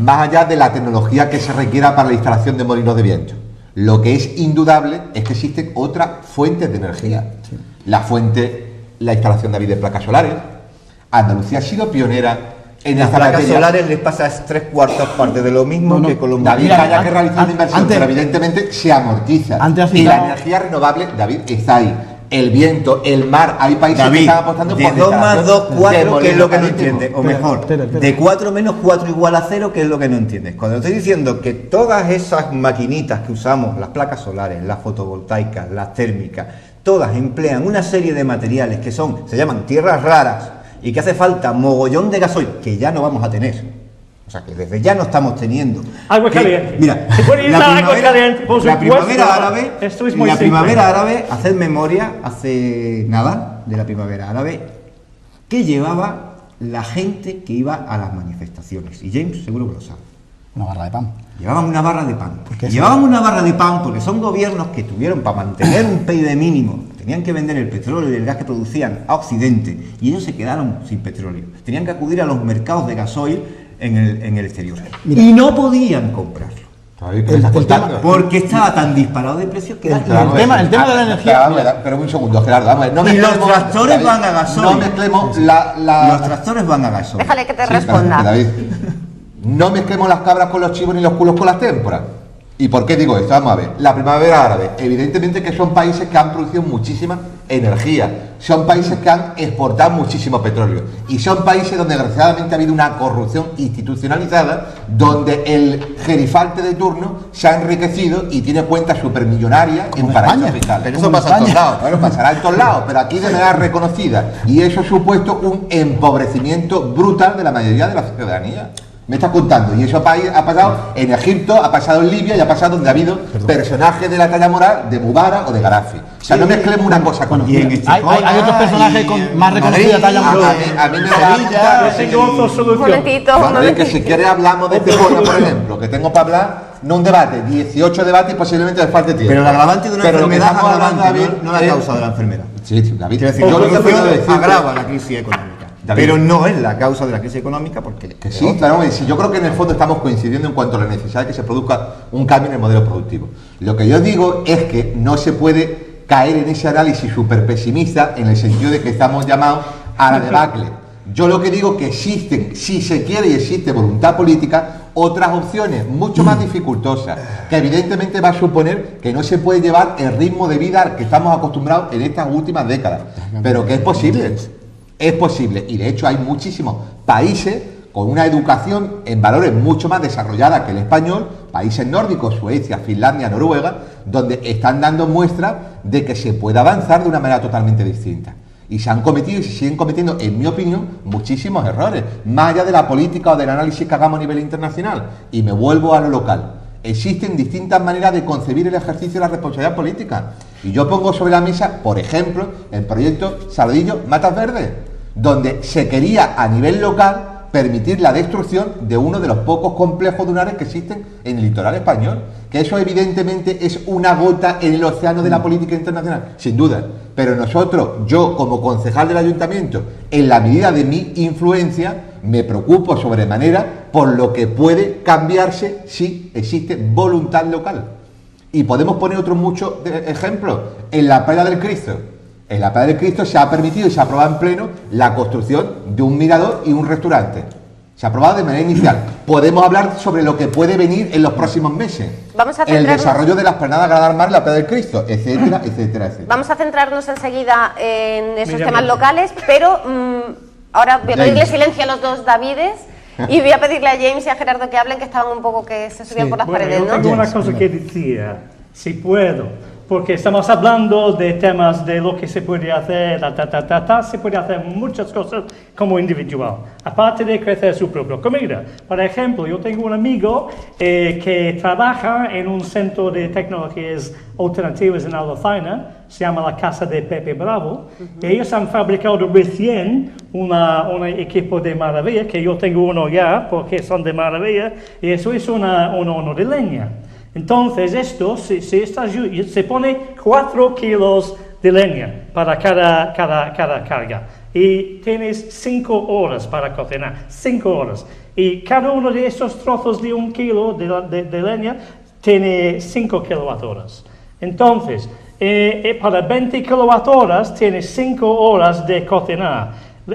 más allá de la tecnología que se requiera para la instalación de molinos de viento, lo que es indudable es que existen otras fuentes de energía. Sí. La instalación de placas solares. Andalucía ha sido pionera en las esta placas materia. solares les pasa 3/4 partes de lo mismo que con los David, molinos. haya que realizar una inversión, pero evidentemente se amortiza. Y la energía renovable, David, está ahí. El viento, el mar, hay países que están apostando por de 2 más 2, 4, que es lo que no entiendes. entiendes. O mejor, de 4 menos 4 igual a 0, que es lo que no entiendes. Cuando estoy diciendo que todas esas maquinitas que usamos, las placas solares, las fotovoltaicas, las térmicas, todas emplean una serie de materiales que se llaman tierras raras y que hace falta mogollón de gasoil, que ya no vamos a tener. O sea, que desde ya no estamos teniendo. Agua caliente. Mira, se puede ir a agua caliente, por la supuesto. primavera árabe, Esto es muy la simple. primavera árabe, haced memoria, hace nada de la primavera árabe, que llevaba la gente que iba a las manifestaciones. Y James seguro que lo sabe. Una barra de pan. Llevaban una barra de pan. Llevaban una barra de pan porque son gobiernos que tuvieron para mantener un PIB mínimo. Tenían que vender el petróleo y el gas que producían a Occidente y ellos se quedaron sin petróleo. Tenían que acudir a los mercados de gasoil en el exterior. Mira, y no podían comprarlo. Porque estaba tan disparado de precio que el tema de la energía. Pero un segundo, Gerardo, vamos a ver. No y los tractores van a gasoil. No mezclemos los tractores van a gasoil. Déjale que te responda. David, no mezclemos las cabras con los chivos ni los culos con las témporas. ¿Y por qué digo esto? Vamos a ver. La primavera árabe, evidentemente que son países que han producido muchísima energía, son países que han exportado muchísimo petróleo y son países donde desgraciadamente ha habido una corrupción institucionalizada, donde el gerifalte de turno se ha enriquecido y tiene cuentas supermillonarias en paraísos fiscales. Pero eso pasa en todos lados. Bueno, pasará en todos lados, pero aquí de manera reconocida, y eso ha supuesto un empobrecimiento brutal de la mayoría de la ciudadanía. Me estás contando, y eso ha pasado en Egipto, ha pasado en Libia y ha pasado donde ha habido personajes de la talla moral de Mubarak o de Gaddafi. O sea, no mezclemos una cosa con otra. Hay otros personajes con más reconocida talla moral. A mí me da que si quieres hablamos de Estepona, por ejemplo, que tengo para hablar, no un debate, 18 debates y posiblemente les falte tiempo. Pero el agravante de una enfermedad agravante no la causa de la enfermedad. Sí, David. Quiero decir, yo agrava la crisis económica. David. Pero no es la causa de la crisis económica porque... Que sí, claro, sí, yo creo que en el fondo estamos coincidiendo en cuanto a la necesidad de que se produzca un cambio en el modelo productivo. Lo que yo digo es que no se puede caer en ese análisis súper pesimista en el sentido de que estamos llamados a la debacle. Yo lo que digo es que existen, si se quiere y existe voluntad política, otras opciones mucho más dificultosas, que evidentemente va a suponer que no se puede llevar el ritmo de vida al que estamos acostumbrados en estas últimas décadas, pero que es posible, y de hecho hay muchísimos países con una educación en valores mucho más desarrollada que el español, países nórdicos, Suecia, Finlandia, Noruega, donde están dando muestras de que se puede avanzar de una manera totalmente distinta. Y se han cometido y se siguen cometiendo, en mi opinión, muchísimos errores, más allá de la política o del análisis que hagamos a nivel internacional. Y me vuelvo a lo local. Existen distintas maneras de concebir el ejercicio de la responsabilidad política. Y yo pongo sobre la mesa, por ejemplo, el proyecto Saludillo Matas Verdes, donde se quería a nivel local permitir la destrucción de uno de los pocos complejos dunares que existen en el litoral español, que eso evidentemente es una gota en el océano de la política internacional, sin duda, pero nosotros, yo como concejal del ayuntamiento, en la medida de mi influencia, me preocupo sobremanera por lo que puede cambiarse si existe voluntad local. Y podemos poner otros muchos ejemplos. En la Playa del Cristo. En la Playa del Cristo se ha permitido y se ha aprobado en pleno la construcción de un mirador y un restaurante. Se ha aprobado de manera inicial. Podemos hablar sobre lo que puede venir en los próximos meses. Vamos a el desarrollo de las Pernadas Gran al Mar, la Playa del Cristo, etcétera, etcétera, etcétera. Vamos a centrarnos enseguida en esos temas locales, pero ahora voy a pedirle silencio a los dos Davides y voy a pedirle a James y a Gerardo que hablen, que estaban un poco que se subían por las paredes, ¿no? Yo tengo una cosa que decir, si puedo. Porque estamos hablando de temas de lo que se puede hacer, se puede hacer muchas cosas como individual, aparte de crecer su propia comida. Por ejemplo, yo tengo un amigo que trabaja en un centro de tecnologías alternativas en Albazaina, se llama la Casa de Pepe Bravo, y ellos han fabricado recién un equipo de maravilla, que yo tengo uno ya, porque son de maravilla, y eso es un horno de leña. Entonces esto se pone 4 kilos de leña para cada carga y tienes 5 horas para cocinar, 5 horas. Y cada uno de esos trozos de 1 kilo de leña tiene 5 kilowatt-horas. Entonces, para 20 kilowatt-horas tienes 5 horas de cocinar.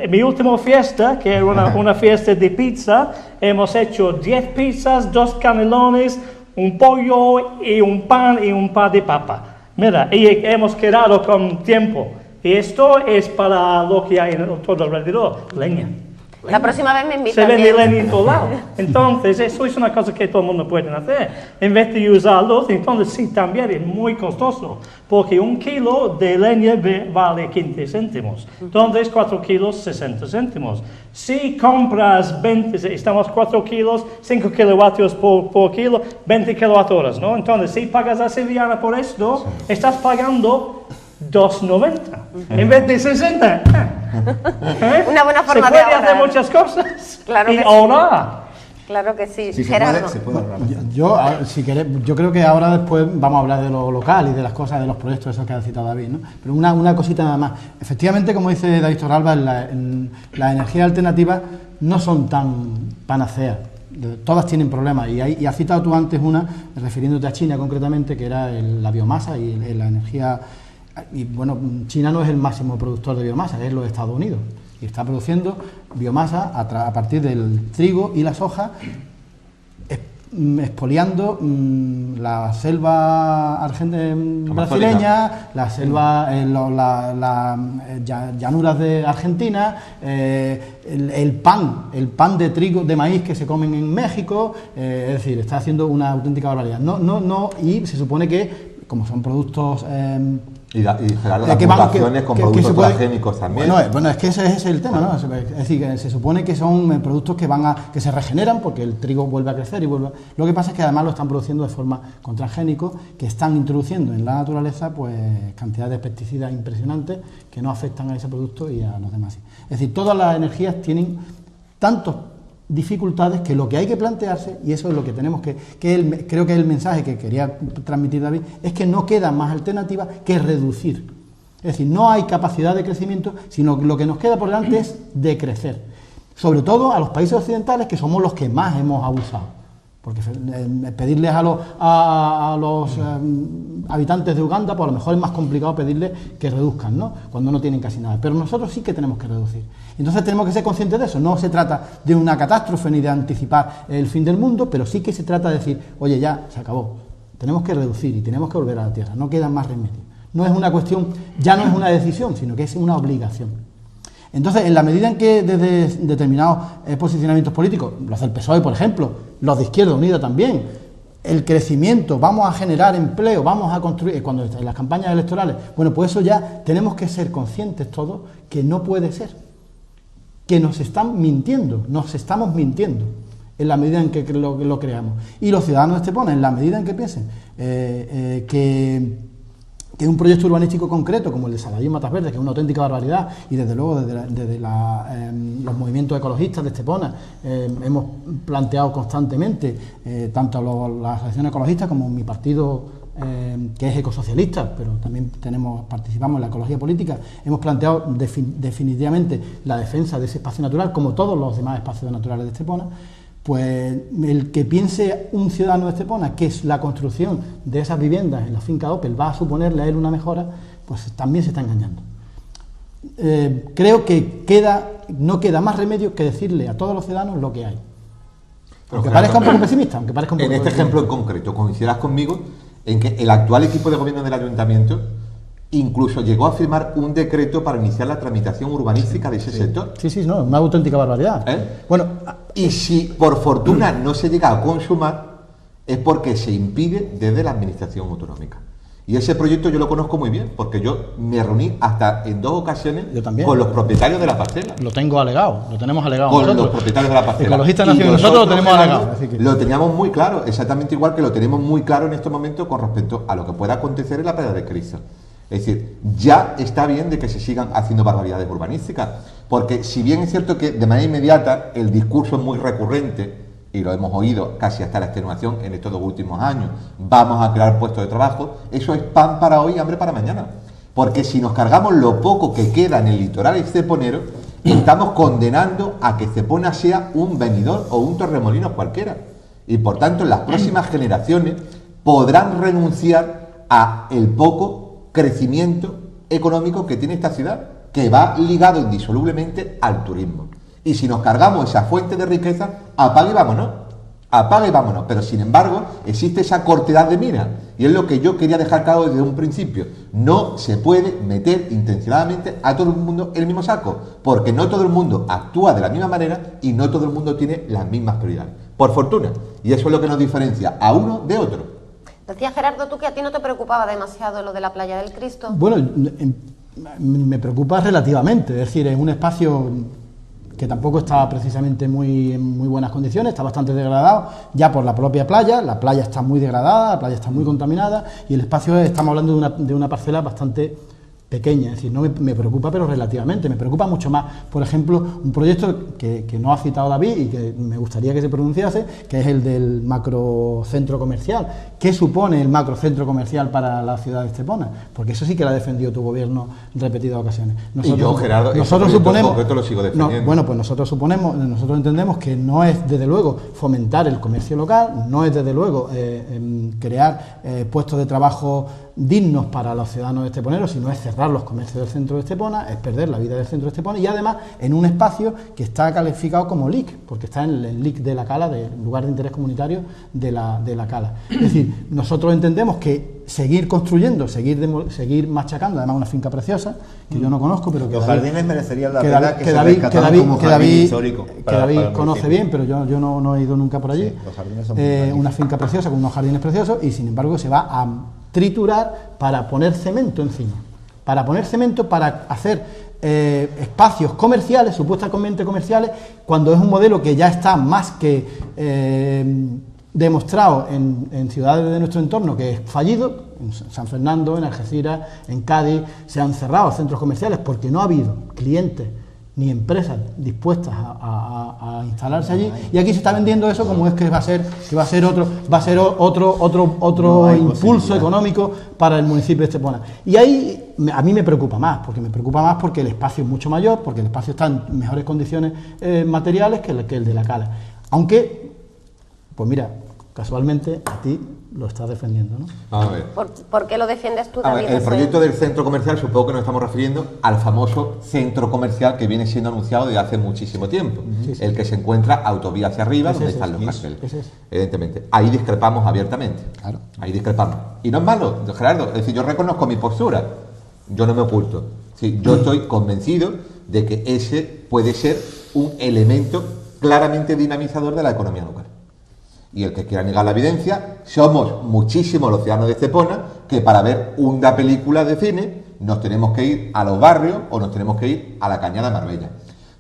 Mi última fiesta, que era una fiesta de pizza, hemos hecho 10 pizzas, 2 canelones, un pollo y un pan y un par de papa. Mira, y hemos quedado con tiempo. Y esto es para lo que hay en todo alrededor, leña. La próxima vez me invitan. Se vende leña en todo lado. Entonces, eso es una cosa que todo el mundo puede hacer. En vez de usarlos, entonces sí, también es muy costoso. Porque 1 kilo de leña vale 15 céntimos. Entonces, 4 kilos, 60 céntimos. Si compras 20, estamos 4 kilos, 5 kilovatios por kilo, 20 kilowatt-horas, ¿no? Entonces, si pagas a Sevillana por esto, estás pagando 2,90 en vez de 60. Una buena forma se puede hacer muchas cosas. Claro y ahorrar. Claro que sí. Sí, Gerardo. se puede ahorrar. Yo creo que ahora después vamos a hablar de lo local y de las cosas, de los proyectos esos que ha citado David, ¿no? Pero una cosita nada más. Efectivamente, como dice David Torralba, las energías alternativas no son tan panaceas. Todas tienen problemas y has citado tú antes una, refiriéndote a China concretamente, que era la biomasa y la energía. Y bueno, China no es el máximo productor de biomasa, es los Estados Unidos. Y está produciendo biomasa a partir del trigo y la soja, expoliando la selva brasileña, la selva, las llanuras de Argentina, el pan de trigo, de maíz que se comen en México, es decir, está haciendo una auténtica barbaridad. Y se supone que, como son productos... Y Gerardo, las mutaciones con productos transgénicos también. Bueno, es que ese es el tema, ¿no? Es decir, que se supone que son productos que se regeneran porque el trigo vuelve a crecer y vuelve. Lo que pasa es que además lo están produciendo de forma con transgénicos, que están introduciendo en la naturaleza pues cantidades de pesticidas impresionantes que no afectan a ese producto y a los demás. Es decir, todas las energías tienen tantos dificultades que lo que hay que plantearse, y eso es lo que tenemos creo que el mensaje que quería transmitir David, es que no queda más alternativa que reducir. Es decir, no hay capacidad de crecimiento, sino que lo que nos queda por delante es decrecer. Sobre todo a los países occidentales, que somos los que más hemos abusado. Porque pedirles a los habitantes de Uganda, pues a lo mejor es más complicado pedirles que reduzcan, ¿no? Cuando no tienen casi nada. Pero nosotros sí que tenemos que reducir. Entonces tenemos que ser conscientes de eso. No se trata de una catástrofe ni de anticipar el fin del mundo, pero sí que se trata de decir, oye, ya, se acabó. Tenemos que reducir y tenemos que volver a la tierra. No queda más remedio. No es una cuestión, ya no es una decisión, sino que es una obligación. Entonces, en la medida en que desde determinados posicionamientos políticos, los del PSOE, por ejemplo, los de Izquierda Unida también, el crecimiento, vamos a generar empleo, vamos a construir, cuando en las campañas electorales, bueno, pues eso ya tenemos que ser conscientes todos que no puede ser, que nos están mintiendo, nos estamos mintiendo en la medida en que lo creamos. Y los ciudadanos de Estepona, en la medida en que piensen que un proyecto urbanístico concreto como el de Saladín Matas Verdes, que es una auténtica barbaridad, y desde luego desde los movimientos ecologistas de Estepona hemos planteado constantemente, tanto las asociaciones ecologistas como mi partido, que es ecosocialista, pero también participamos en la ecología política, hemos planteado definitivamente la defensa de ese espacio natural, como todos los demás espacios naturales de Estepona. Pues el que piense un ciudadano de Estepona que es la construcción de esas viviendas en la finca Opel va a suponerle a él una mejora, pues también se está engañando. Creo que no queda más remedio que decirle a todos los ciudadanos lo que hay. Aunque parezca un poco pesimista, en este ejemplo en concreto, coincidirás conmigo en que el actual equipo de gobierno del ayuntamiento incluso llegó a firmar un decreto para iniciar la tramitación urbanística de ese sector. Sí, no, una auténtica barbaridad. Bueno, y si por fortuna no se llega a consumar, es porque se impide desde la administración autonómica. Y ese proyecto yo lo conozco muy bien, porque yo me reuní hasta en 2 ocasiones con los propietarios de la parcela. Lo tengo alegado, lo tenemos alegado con nosotros. Los propietarios de la parcela. Ecologistas Nacional, nosotros lo tenemos alegado. Lo teníamos muy claro, exactamente igual que lo tenemos muy claro en estos momentos con respecto a lo que pueda acontecer en la playa de Cristo. Es decir, ya está bien de que se sigan haciendo barbaridades urbanísticas, porque si bien es cierto que de manera inmediata el discurso es muy recurrente, y lo hemos oído casi hasta la extenuación en estos 2 últimos años, vamos a crear puestos de trabajo, eso es pan para hoy y hambre para mañana. Porque si nos cargamos lo poco que queda en el litoral esteponero, estamos condenando a que Estepona sea un Benidorm o un Torremolinos cualquiera. Y por tanto, las próximas generaciones podrán renunciar a el poco crecimiento económico que tiene esta ciudad, que va ligado indisolublemente al turismo. Y si nos cargamos esa fuente de riqueza, apague y vámonos. Pero sin embargo, existe esa cortedad de miras, y es lo que yo quería dejar claro desde un principio. No se puede meter intencionadamente a todo el mundo en el mismo saco, porque no todo el mundo actúa de la misma manera y no todo el mundo tiene las mismas prioridades. Por fortuna. Y eso es lo que nos diferencia a uno de otro. Decía Gerardo, tú que a ti no te preocupaba demasiado lo de la Playa del Cristo. Bueno, me preocupa relativamente, es decir, es un espacio que tampoco está precisamente en muy buenas condiciones, está bastante degradado ya por la propia playa, la playa está muy degradada, la playa está muy contaminada y el espacio, estamos hablando de una parcela bastante pequeña, es decir, no me preocupa, pero relativamente, me preocupa mucho más, por ejemplo, un proyecto que no ha citado David y que me gustaría que se pronunciase, que es el del macrocentro comercial. ¿Qué supone el macrocentro comercial para la ciudad de Estepona? Porque eso sí que lo ha defendido tu gobierno en repetidas ocasiones. Nosotros, y yo, Gerardo, nosotros suponemos, lo sigo defendiendo. Bueno, pues nosotros entendemos que no es desde luego fomentar el comercio local, no es desde luego crear puestos de trabajo dignos para los ciudadanos esteponeros, sino es cerrar los comercios del centro de Estepona, es perder la vida del centro de Estepona y además en un espacio que está calificado como LIC, porque está en el LIC de la Cala, del lugar de interés comunitario de la Cala. Es decir, nosotros entendemos que seguir construyendo, seguir machacando, además una finca preciosa, que yo no conozco, pero que los David, jardines merecerían la que pena David, que se rescataran como jardín histórico. Que David conoce bien, pero yo no he ido nunca por allí. Sí, los jardines son una finca preciosa con unos jardines preciosos y sin embargo se va a triturar para poner cemento encima, para hacer espacios comerciales, supuestamente comerciales, cuando es un modelo que ya está más que demostrado en ciudades de nuestro entorno que es fallido. En San Fernando, en Algeciras, en Cádiz se han cerrado centros comerciales porque no ha habido clientes ni empresas dispuestas a instalarse allí, y aquí se está vendiendo eso como es que va a ser otro impulso económico para el municipio de Estepona. Y ahí a mí me preocupa más porque el espacio es mucho mayor, porque el espacio está en mejores condiciones materiales que el de la Cala. Aunque, pues mira, casualmente a ti lo estás defendiendo, ¿no? Vamos a ver. ¿Por qué lo defiendes tú, A David? ver, el proyecto del centro comercial, supongo que nos estamos refiriendo al famoso centro comercial que viene siendo anunciado desde hace muchísimo tiempo, el que se encuentra autovía hacia arriba, donde están los carteles. Evidentemente, ahí discrepamos abiertamente. Claro. Ahí discrepamos. Y no es malo, Gerardo, es decir, yo reconozco mi postura, yo no me oculto. Sí, yo estoy convencido de que ese puede ser un elemento claramente dinamizador de la economía local. Y el que quiera negar la evidencia, somos muchísimos los ciudadanos de Estepona que para ver una película de cine nos tenemos que ir a los barrios o nos tenemos que ir a la Cañada de Marbella.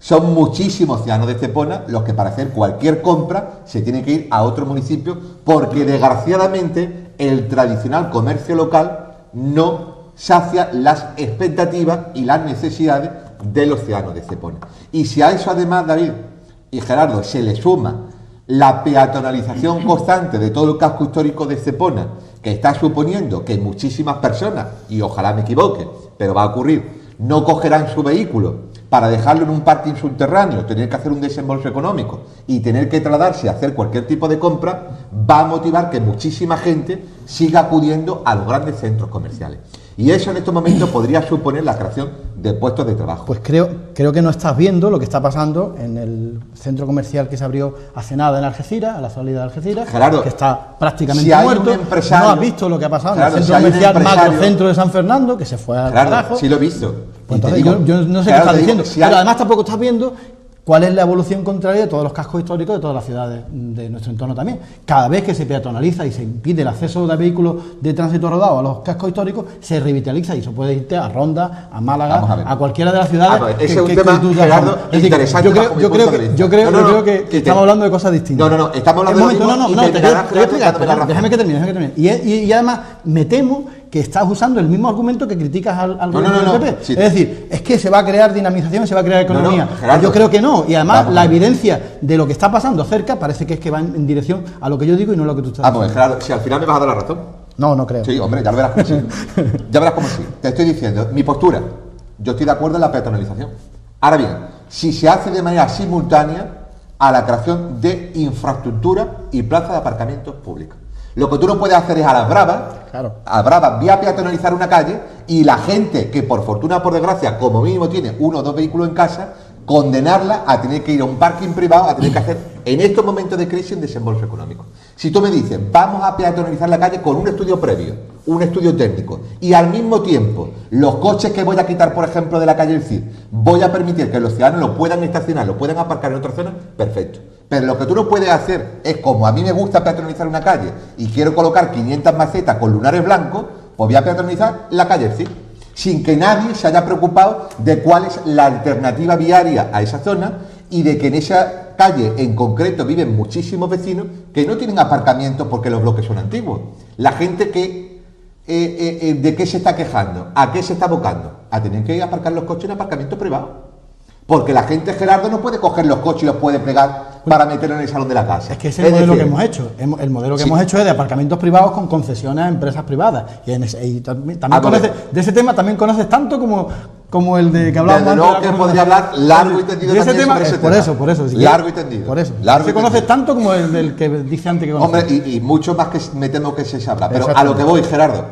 Son muchísimos ciudadanos de Estepona los que para hacer cualquier compra se tienen que ir a otro municipio porque desgraciadamente el tradicional comercio local no sacia las expectativas y las necesidades de los ciudadanos de Estepona. Y si a eso además, David y Gerardo, se le suma la peatonalización constante de todo el casco histórico de Estepona, que está suponiendo que muchísimas personas, y ojalá me equivoque, pero va a ocurrir, no cogerán su vehículo para dejarlo en un parking subterráneo, tener que hacer un desembolso económico y tener que trasladarse a hacer cualquier tipo de compra, va a motivar que muchísima gente siga acudiendo a los grandes centros comerciales. Y eso en estos momentos podría suponer la creación de puestos de trabajo. Pues creo que no estás viendo lo que está pasando en el centro comercial que se abrió hace nada en Algeciras, a la salida de Algeciras, Gerardo, que está prácticamente si hay muerto. un empresario- No has visto lo que ha pasado Gerardo, en el si centro hay un comercial empresario- Macrocentro de San Fernando, que se fue al Claro, carajo. sí lo he visto. Pues Y te entonces digo, yo no sé qué Gerardo, estás te digo, diciendo. si Pero hay- además tampoco estás viendo cuál es la evolución contraria de todos los cascos históricos de todas las ciudades de nuestro entorno también. Cada vez que se peatonaliza y se impide el acceso de vehículos de tránsito rodado a los cascos históricos, se revitaliza y eso puede irte a Ronda, a Málaga, Vamos a ver. a cualquiera de las ciudades. Pues ese es un tema, tú Gerardo, es decir, interesante bajo mi yo punto creo de que, vista. yo creo, No, yo no, creo que que estamos hablando de cosas distintas. No, estamos hablando Un de lo momento, mismo no, y te me voy a darás, explicar, Gerardo, dándome la déjame que termine. Y además me temo que estás usando el mismo argumento que criticas al gobierno del PP. Sí. Es decir, es que se va a crear dinamización, se va a crear economía. Gerardo. Yo creo que no. Y además Vamos. la evidencia de lo que está pasando cerca parece que es que va en dirección a lo que yo digo y no a lo que tú estás Pues diciendo. Gerardo, si al final me vas a dar la razón. No creo. Sí, hombre, ya lo verás como sí. Ya verás como sí. Te estoy diciendo, mi postura, yo estoy de acuerdo en la peatonalización. Ahora bien, si se hace de manera simultánea a la creación de infraestructura y plazas de aparcamientos públicas. Lo que tú no puedes hacer es a las bravas, Claro. a bravas, voy a peatonalizar una calle y la gente que por fortuna o por desgracia, como mínimo tiene 1 o 2 vehículos en casa, condenarla a tener que ir a un parking privado, a tener que hacer en estos momentos de crisis un desembolso económico. Si tú me dices, vamos a peatonalizar la calle con un estudio previo, un estudio técnico, y al mismo tiempo los coches que voy a quitar, por ejemplo, de la calle El Cid, voy a permitir que los ciudadanos lo puedan estacionar, lo puedan aparcar en otra zona, perfecto. Pero lo que tú no puedes hacer es, como a mí me gusta peatonalizar una calle y quiero colocar 500 macetas con lunares blancos, pues voy a peatonalizar la calle El Cid, sin que nadie se haya preocupado de cuál es la alternativa viaria a esa zona y de que en esa calle en concreto viven muchísimos vecinos que no tienen aparcamiento porque los bloques son antiguos. La gente que ¿de qué se está quejando? ¿A qué se está abocando? A tener que aparcar los coches en aparcamientos privados. Porque la gente, Gerardo, no puede coger los coches y los puede plegar para meterlo en el salón de la casa. Es que ese es el modelo que hemos hecho. El modelo que Sí. hemos hecho es de aparcamentos privados con concesiones a empresas privadas. Y también pues, conoces, de ese tema también conoces tanto como el de que hablábamos Desde antes. luego de la que comunicación. podría hablar largo y tendido De ese también tema, sobre ese por tema. eso. Largo y tendido. Por eso. Largo Se y conoce tendido. tanto como el del que dice antes que conoce. Hombre, y mucho más que me temo que se sabrá. Pero a lo que voy, Gerardo,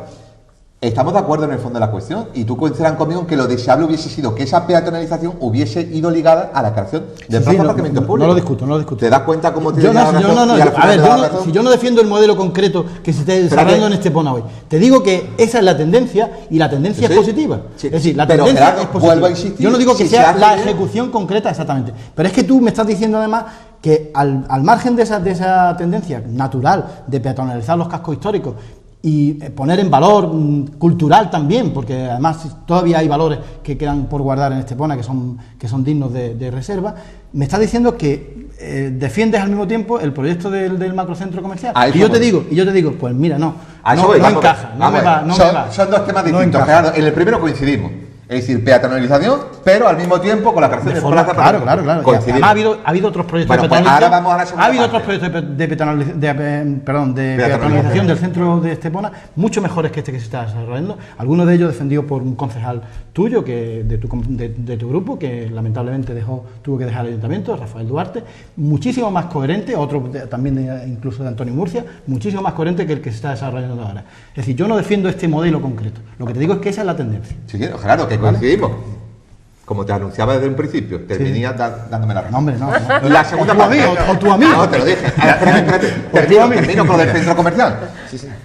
estamos de acuerdo en el fondo de la cuestión y tú coincidirás conmigo en que lo deseable hubiese sido que esa peatonalización hubiese ido ligada a la creación de plazas de aparcamientos públicos. No lo discuto. ¿Te das cuenta cómo te Yo no, da la yo razón no, y al a final ver, me da yo la no, razón? si yo no defiendo el modelo concreto que se esté desarrollando en Estepona hoy, te digo que esa es la tendencia y la tendencia Sí, es positiva. sí. Es decir, la Pero, tendencia Gerardo, es positiva. vuelvo a insistir, Yo no digo que si se sea hace la bien- ejecución concreta exactamente, pero es que tú me estás diciendo además que al margen de esa tendencia natural de peatonalizar los cascos históricos y poner en valor cultural también, porque además todavía hay valores que quedan por guardar en Estepona que son dignos de reserva, me estás diciendo que defiendes al mismo tiempo el proyecto del macrocentro comercial. A eso Y yo te voy. digo, pues mira, no A eso no voy, vamos a ver. encaja, no Vamos me a ver. va, no me va. Son dos temas No distintos, encaja. Gerardo. En el primero coincidimos. Es decir, peatonalización, pero al mismo tiempo con la creación de plazas. Claro. Coincidir. Además, ha habido otros proyectos Bueno, de pues peatonalización. ahora vamos a la segunda Ha habido parte. otros proyectos de peatonalización del centro de Estepona, mucho mejores que este que se está desarrollando. Algunos de ellos defendidos por un concejal tuyo, de tu grupo, que lamentablemente tuvo que dejar el ayuntamiento, Rafael Duarte, muchísimo más coherente, otro también incluso de Antonio Murcia, muchísimo más coherente que el que se está desarrollando ahora. Es decir, yo no defiendo este modelo concreto. Lo que te digo es que esa es la tendencia. Sí, claro, que coincidimos. Como te anunciaba desde un principio, te venías dándome la razón. No, hombre, no. La segunda O tu parte. amigo, o tu amigo. No, te lo dije. Espérate. Termino con lo del centro comercial.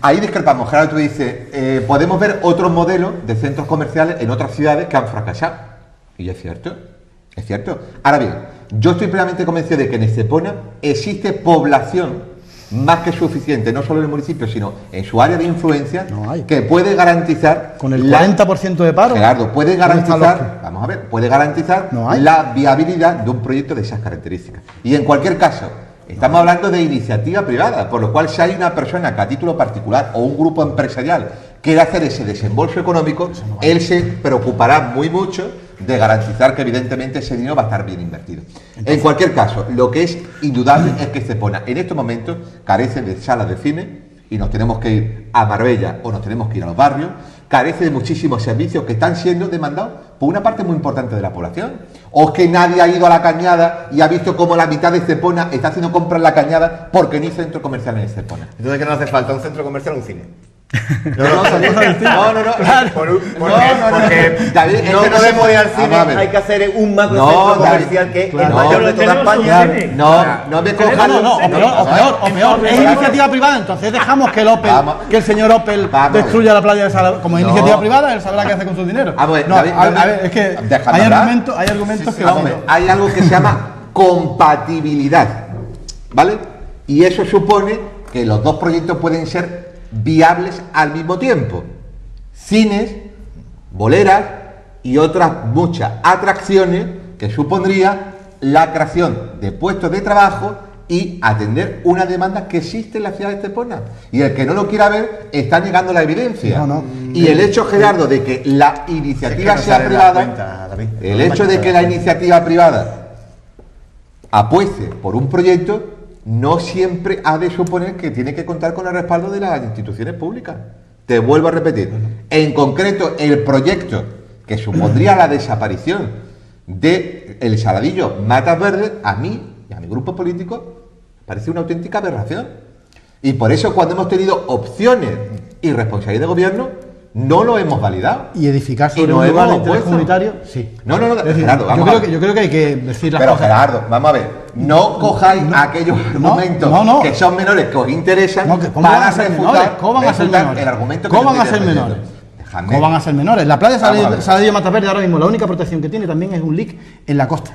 Ahí discrepamos. Gerardo, tú dices, podemos ver otros modelos de centros comerciales en otras ciudades que han fracasado. Y es cierto. Es cierto. Ahora bien, yo estoy plenamente convencido de que en Estepona existe población más que suficiente, no solo en el municipio, sino en su área de influencia, que puede garantizar... Con el 40% de paro... Gerardo, puede ¿dónde están garantizar, vamos a ver, puede garantizar la viabilidad de un proyecto de esas características. Y en cualquier caso, estamos hablando de iniciativa privada, por lo cual si hay una persona que a título particular o un grupo empresarial quiere hacer ese desembolso económico, él se preocupará muy mucho de garantizar que evidentemente ese dinero va a estar bien invertido. En cualquier caso, lo que es indudable es que Estepona en estos momentos carece de salas de cine y nos tenemos que ir a Marbella o nos tenemos que ir a los barrios, carece de muchísimos servicios que están siendo demandados por una parte muy importante de la población. O es que nadie ha ido a la Cañada y ha visto cómo la mitad de Estepona está haciendo compras en la Cañada porque no hay centro comercial en Estepona. Entonces, ¿qué nos hace falta? ¿Un centro comercial o un cine? No. Porque David, No podemos ir al cine, Vamos a ver. hay que hacer un macro No, centro David, comercial que es claro. el mayor No, de toda tenemos un España. cine. No me cojas. O peor, es iniciativa privada, entonces dejamos que el señor Opel destruya la playa de Sala. Como es iniciativa privada, él sabrá qué hace con su dinero. Vamos a ver, No, David, a ver, es que déjame hay hablar. argumentos que Vamos a ver, hay algo que se llama compatibilidad, ¿vale? Y eso supone que los dos proyectos pueden ser viables al mismo tiempo. Cines, boleras y otras muchas atracciones que supondría la creación de puestos de trabajo y atender una demanda que existe en la ciudad de Estepona. Y el que no lo quiera ver está negando la evidencia. Y el hecho, Gerardo, de que la iniciativa sea privada, el hecho de que la iniciativa privada apueste por un proyecto no siempre ha de suponer que tiene que contar con el respaldo de las instituciones públicas. Te vuelvo a repetir, en concreto el proyecto que supondría la desaparición de el Saladillo Matas Verdes, a mí y a mi grupo político parece una auténtica aberración. Y por eso cuando hemos tenido opciones y responsabilidad de gobierno, no lo hemos validado. y edificar Y sobre no un lugar de hemos interés opuesto. comunitario, sí. No, Es decir, Gerardo, vamos a ver. yo creo que hay que decir las Pero cosas. Gerardo, vamos a ver, no cojáis aquellos argumentos que son menores que os interesan ¿Cómo van a ser menores? ¿Cómo van a ser refutar menores? el argumento que ¿Cómo yo van a estoy ser menores? defendiendo. Dejadme. ¿Cómo van a ser menores? La playa Vamos a ver. Saladillo Matas Verdes ahora mismo, la única protección que tiene también es un leak en la costa,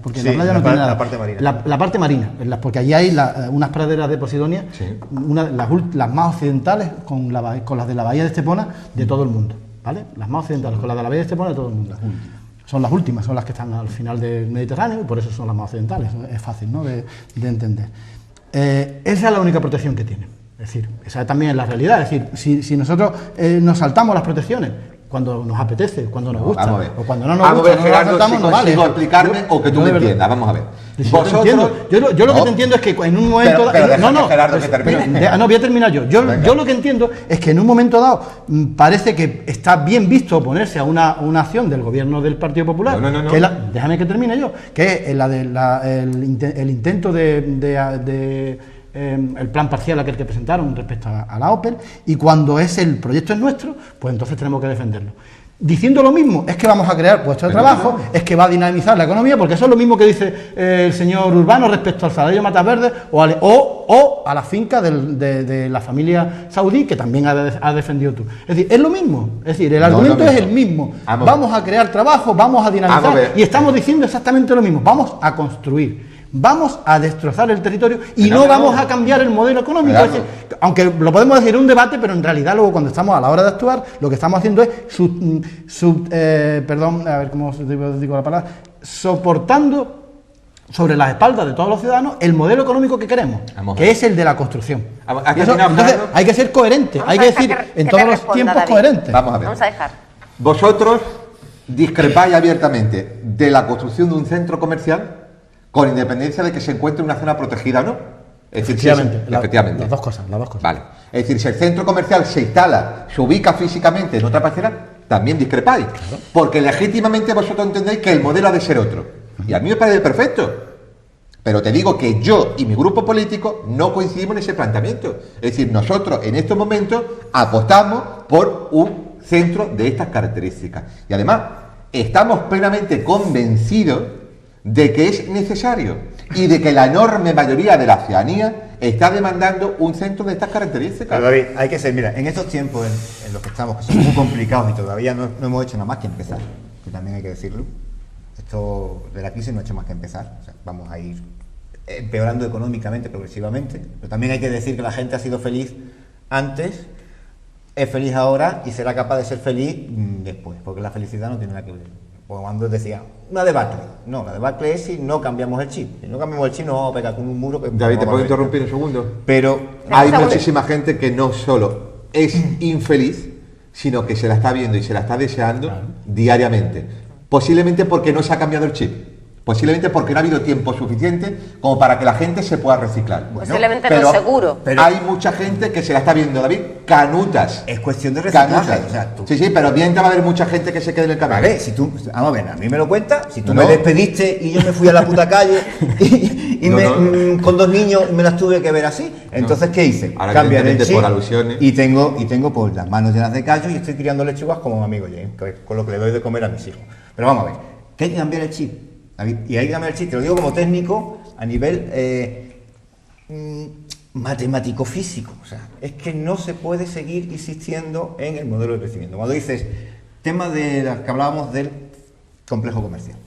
porque Sí, la playa no la tiene nada. la parte marina. La parte marina, porque allí hay unas praderas de Posidonia, las más occidentales con las de la bahía de Estepona de todo el mundo, ¿vale? Las más occidentales con las de la bahía de Estepona de todo el mundo. Son las últimas, son las que están al final del Mediterráneo y por eso son las más occidentales, es fácil, ¿no?, de entender. Esa es la única protección que tiene. Es decir, esa también es la realidad. Es decir, si nosotros nos saltamos las protecciones cuando nos apetece, cuando nos gusta, Vamos a ver. o cuando no nos Vamos a gusta, ver, no nos Gerardo, saltamos, si no vale. consigo explicarme o que tú Yo me de verdad- entiendas. Vamos a ver. Sí, yo te entiendo. Yo lo que te entiendo es que en un momento Pero déjame, Gerardo, que termine. no, voy a terminar yo. Yo lo que entiendo es que en un momento dado parece que está bien visto oponerse a una acción del gobierno del Partido Popular. No. Que déjame que termine yo. Que es el intento de el plan parcial aquel que presentaron respecto a la Opel, y cuando el proyecto es nuestro, pues entonces tenemos que defenderlo. Diciendo lo mismo, es que vamos a crear puestos de trabajo, es que va a dinamizar la economía, porque eso es lo mismo que dice el señor Urbano respecto al Saladillo Matas Verdes o a la finca de la familia saudí, que también ha defendido tú. Es decir, es lo mismo, es decir, el argumento es el mismo. Vamos a crear trabajo, vamos a dinamizar, y estamos diciendo exactamente lo mismo, vamos a construir. Vamos a destrozar el territorio y no vamos a cambiar el modelo económico. Es decir, aunque lo podemos decir en un debate, pero en realidad luego cuando estamos a la hora de actuar, lo que estamos haciendo es soportando sobre las espaldas de todos los ciudadanos el modelo económico que queremos, que es el de la construcción. Entonces hay que ser coherente, hay que decir en todos los tiempos coherentes. Vamos a ver. Vamos a dejar. Vosotros discrepáis abiertamente de la construcción de un centro comercial con independencia de que se encuentre en una zona protegida o no. Es decir, efectivamente. Las dos cosas. Vale. Es decir, si el centro comercial se instala, se ubica físicamente en otra parcela, también discrepáis. Claro. Porque legítimamente vosotros entendéis que el modelo ha de ser otro. Y a mí me parece perfecto. Pero te digo que yo y mi grupo político no coincidimos en ese planteamiento. Es decir, nosotros en estos momentos apostamos por un centro de estas características. Y además, estamos plenamente convencidos de que es necesario y de que la enorme mayoría de la ciudadanía está demandando un centro de estas características. Pero David, hay que ser, mira, en estos tiempos en los que estamos, que son muy complicados y todavía no hemos hecho nada más que empezar, que también hay que decirlo, esto de la crisis no ha hecho más que empezar, o sea, vamos a ir empeorando económicamente, progresivamente, pero también hay que decir que la gente ha sido feliz antes, es feliz ahora y será capaz de ser feliz después, porque la felicidad no tiene nada que ver. Pues cuando decía, una debacle. No, la debacle es si no cambiamos el chip. Si no cambiamos el chip, nos vamos a pegar con un muro que... David, ¿te puedo interrumpir un segundo? Pero hay muchísima gente que no solo es infeliz, sino que se la está viendo y se la está deseando diariamente. Posiblemente porque no se ha cambiado el chip. Posiblemente porque no ha habido tiempo suficiente como para que la gente se pueda reciclar. Bueno, posiblemente no, seguro. Pero hay mucha gente que se la está viendo, David, canutas. Es cuestión de reciclaje. O sea, sí, pero bien te va a haber mucha gente que se quede en el camino. Vale, si tú, vamos a ver, a mí me lo cuentas, si tú me despediste y yo me fui a la puta calle con dos niños me las tuve que ver así, entonces ¿qué hice? Ahora cambiar el chip por alusiones. Y tengo pues las manos llenas de callos y estoy criando lechugas como mi amigo James, con lo que le doy de comer a mis hijos. Pero vamos a ver, ¿qué hay que cambiar el chip? Y ahí dame el chiste, lo digo como técnico a nivel matemático-físico. O sea, es que no se puede seguir insistiendo en el modelo de crecimiento. Cuando dices, tema de las que hablábamos del complejo comercial.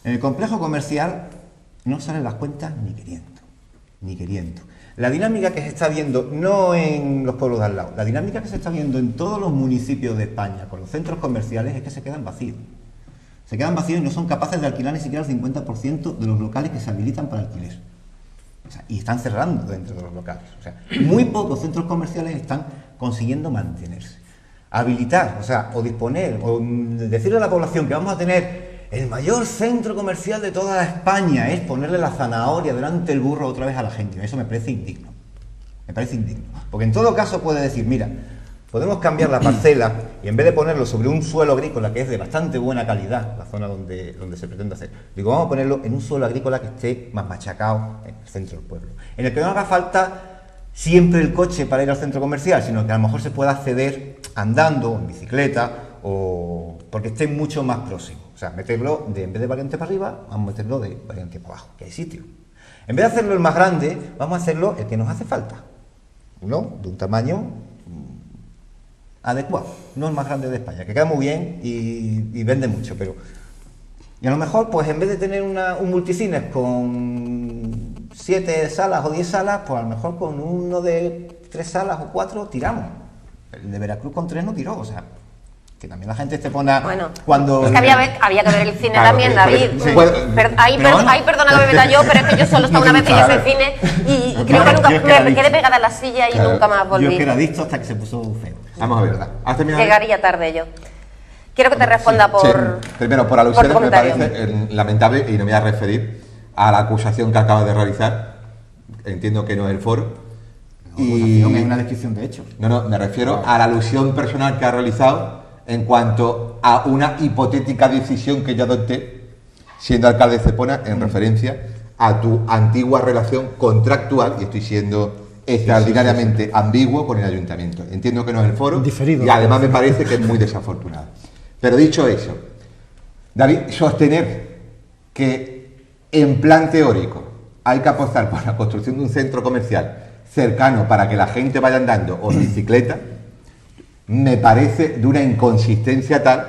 En el complejo comercial no salen las cuentas ni queriendo. La dinámica que se está viendo, no en los pueblos de al lado, la dinámica que se está viendo en todos los municipios de España con los centros comerciales es que se quedan vacíos. Se quedan vacíos y no son capaces de alquilar ni siquiera el 50% de los locales que se habilitan para alquiler. O sea, y están cerrando dentro de los locales. O sea, muy pocos centros comerciales están consiguiendo mantenerse. Habilitar, o disponer, o decirle a la población que vamos a tener el mayor centro comercial de toda España, es ponerle la zanahoria delante del burro otra vez a la gente. Eso me parece indigno. Porque en todo caso puede decir, mira, podemos cambiar la parcela y en vez de ponerlo sobre un suelo agrícola que es de bastante buena calidad, la zona donde se pretende hacer, digo, vamos a ponerlo en un suelo agrícola que esté más machacado en el centro del pueblo, en el que no haga falta siempre el coche para ir al centro comercial, sino que a lo mejor se pueda acceder andando, en bicicleta, o porque esté mucho más próximo. O sea, meterlo en vez de variante para arriba, vamos a meterlo de variante para abajo, que hay sitio. En vez de hacerlo el más grande, vamos a hacerlo el que nos hace falta. Uno de un tamaño adecuado, no el más grande de España, que queda muy bien y vende mucho, pero... Y a lo mejor, pues en vez de tener un multicines con 7 salas o 10 salas, pues a lo mejor con uno de 3 salas o 4 tiramos. El de Veracruz con 3 no tiró, o sea... Que también la gente te pone... Bueno, cuando... es que había que ver el cine también, David. Perdona que me meta yo, pero es que yo solo estaba una vez que yo fui al cine y creo que nunca me quedé pegada en la silla y nunca más volví. Yo es que era adicto hasta que se puso feo. Vamos a ver, ¿verdad? Llegaría tarde yo. Quiero que te responda por... Sí. Primero, por alusiones me parece lamentable, y no me voy a referir a la acusación que acaba de realizar. Entiendo que no es el foro. Y es una descripción de hechos. No, me refiero a la alusión personal que ha realizado en cuanto a una hipotética decisión que yo adopté siendo alcalde de Cepona en referencia a tu antigua relación contractual, y estoy siendo extraordinariamente ambiguo con el ayuntamiento. Entiendo que no es el foro y además me parece que es muy desafortunado. Pero dicho eso, David, sostener que en plan teórico hay que apostar por la construcción de un centro comercial cercano para que la gente vaya andando o en bicicleta, me parece de una inconsistencia tal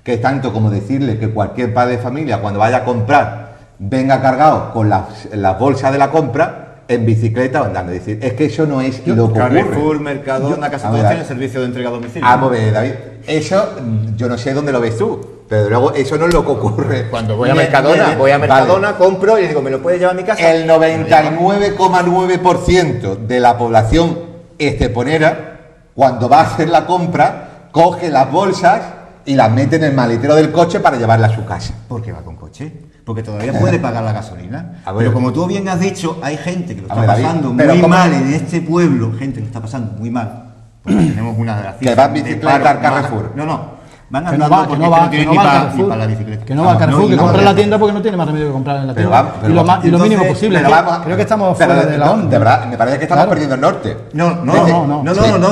que tanto como decirle que cualquier padre de familia cuando vaya a comprar venga cargado con las bolsas de la compra en bicicleta o andando. Es decir, es que eso no es lo que Carrefour, ocurre. Mercadona, Casa Comercial, el servicio de entrega a domicilio. Vamos a ver, David, eso yo no sé dónde lo ves tú, pero luego eso no es lo que ocurre. Cuando voy a Mercadona, vale, compro y digo, ¿me lo puedes llevar a mi casa? El 99,9% de la población esteponera, cuando va a hacer la compra, coge las bolsas y la mete en el maletero del coche para llevarla a su casa. ¿Por qué va con coche? Porque todavía puede pagar la gasolina. A ver. Pero como tú bien has dicho, hay gente que lo A está ver, David, pasando pero muy ¿cómo? mal en este pueblo, gente que está pasando muy mal. Porque tenemos una de las Que va en bicicleta al Carrefour. No. Van Que andando no va, porque que no va, tienen que no va al ni Carrefour, para la bicicleta. que no va al Carrefour, que no compra va en la al- tienda porque no tiene más remedio que comprar en la Pero tienda. vamos, pero y lo vamos. mínimo Entonces, posible. Pero que- vamos, creo que estamos pero fuera de la onda. De verdad, me parece que estamos Claro. perdiendo el norte. No, No,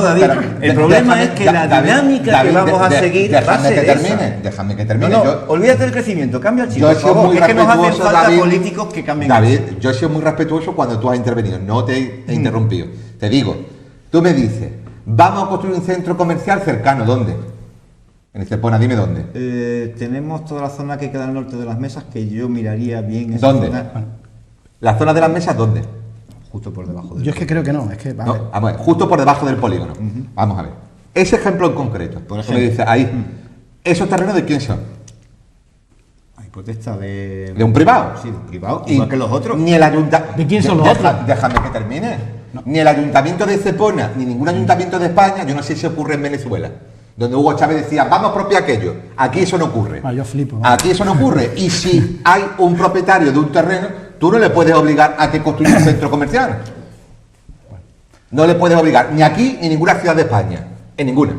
David. Pero, El problema déjame- es que la David, dinámica David, que vamos a seguir va a déjame ser que esa. termine, déjame que termine. No, Yo- olvídate del crecimiento, cambia el chip. Yo he por sido favor, muy que es que nos hacen respetuoso, falta David. políticos que cambien David, eso. yo he sido muy respetuoso cuando tú has intervenido, no te he interrumpido. Te digo, tú me dices, vamos a construir un centro comercial cercano, ¿dónde? En Estepona, dime dónde. Tenemos toda la zona que queda al norte de las mesas que yo miraría bien esa ¿Dónde? zona, ¿La zona de las mesas dónde? justo por debajo de Yo es que creo que no, es que No, vamos a ver, justo por debajo del polígono. Vamos a ver. Ese ejemplo en concreto, Por me ejemplo. dice ahí, ¿esos terrenos de quién son? Hay potestad de... ¿De un privado? Sí, de un privado, Y igual que los otros. Ni el ayuntamiento. ¿De quién son los otros? Déjame que termine. Ni el ayuntamiento de Estepona, ni ningún ayuntamiento de España, yo no sé si ocurre en Venezuela, donde Hugo Chávez decía, vamos a expropiar aquello. Aquí eso no ocurre. Ah, yo flipo. Aquí eso no ocurre. Y si hay un propietario de un terreno, tú no le puedes obligar a que construya un centro comercial. No le puedes obligar, ni aquí ni en ninguna ciudad de España. En ninguna.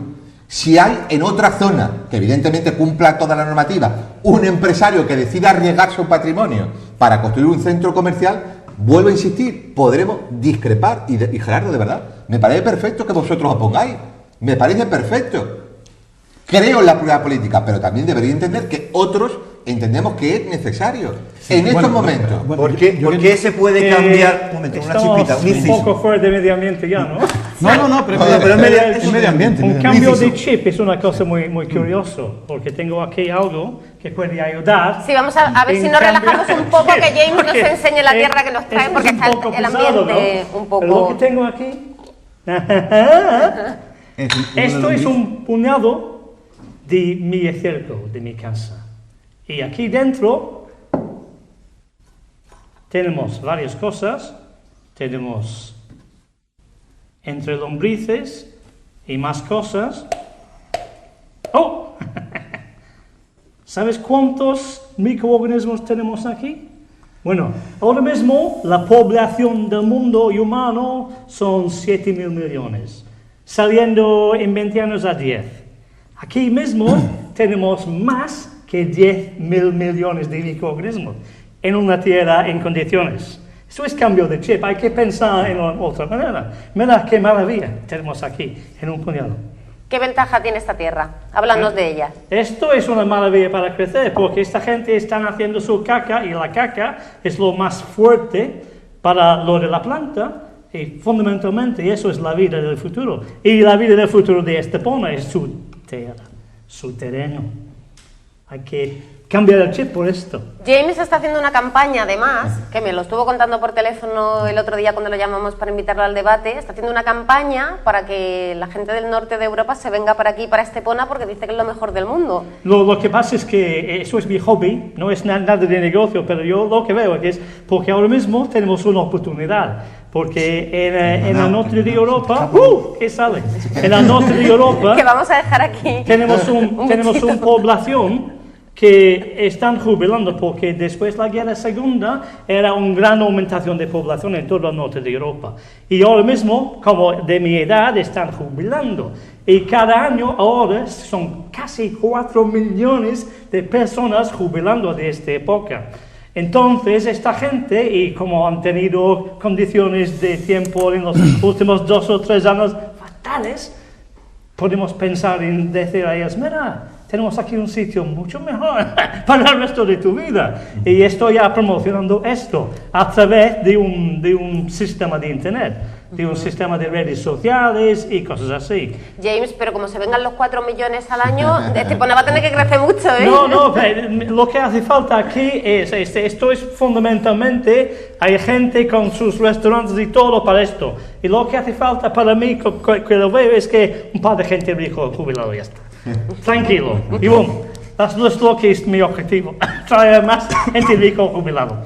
Si hay en otra zona, que evidentemente cumpla toda la normativa, un empresario que decida arriesgar su patrimonio para construir un centro comercial, vuelvo a insistir, podremos discrepar. Y Gerardo, de verdad, me parece perfecto que vosotros os pongáis. Me parece perfecto. Creo en la pluralidad política, pero también debería entender que otros entendemos que es necesario. En estos momentos. ¿Por qué se puede cambiar? Un momento, una Estamos chispita, un un inciso. poco fuera de medio ambiente ya, ¿no? No, pero pero es medio ambiente. Un medio cambio inciso. de chip es una cosa muy, muy curioso, porque tengo aquí algo que puede ayudar. Sí, vamos a ver si en nos cambio- relajamos un poco, que James nos Porque, enseñe la tierra que nos trae, esto porque es un está poco el pesado, ambiente ¿no? un poco... Pero lo que tengo aquí... Esto es un puñado de mi cerco, de mi casa. Y aquí dentro tenemos varias cosas. Tenemos entre lombrices y más cosas. ¡Oh! ¿Sabes cuántos microorganismos tenemos aquí? Bueno, ahora mismo la población del mundo humano son 7.000 millones, saliendo en 20 años a 10. Aquí mismo tenemos más que 10.000 millones de microorganismos en una tierra en condiciones. Eso es cambio de chip, hay que pensar en otra manera. Mira qué maravilla tenemos aquí, en un puñado. ¿Qué ventaja tiene esta tierra? Háblanos de ella. Esto es una maravilla para crecer, porque esta gente está haciendo su caca y la caca es lo más fuerte para lo de la planta y fundamentalmente eso es la vida del futuro. Y la vida del futuro de Estepona es su tierra, su terreno. Hay que cambiar el chip por esto. James está haciendo una campaña, además, que me lo estuvo contando por teléfono el otro día cuando lo llamamos para invitarlo al debate. Está haciendo una campaña para que la gente del norte de Europa se venga para aquí, para Estepona, porque dice que es lo mejor del mundo. Lo que pasa es que eso es mi hobby, no es nada de negocio, pero yo lo que veo es porque ahora mismo tenemos una oportunidad, porque en el norte de Europa, ¿qué sale? En el norte de Europa Que vamos a dejar aquí. tenemos una población que están jubilando porque después de la guerra segunda era una gran aumentación de población en todo el norte de Europa. Y ahora mismo, como de mi edad, están jubilando. Y cada año ahora son casi 4 millones de personas jubilando de esta época. Entonces, esta gente, y como han tenido condiciones de tiempo en los últimos 2 o 3 años fatales, podemos pensar en decir a ellos, mira, tenemos aquí un sitio mucho mejor para el resto de tu vida. Y estoy ya promocionando esto a través de un sistema de internet, de un sistema de redes sociales y cosas así. James, pero como se vengan los 4 millones al año, Estepona va a tener que crecer mucho, ¿eh? No, pero lo que hace falta aquí es, esto es fundamentalmente, hay gente con sus restaurantes y todo para esto. Y lo que hace falta para mí, que lo veo, es que un par de gente rico jubilado y ya está. Tranquilo. Y boom. Eso es lo que es mi objetivo. traer más gente rico jubilado.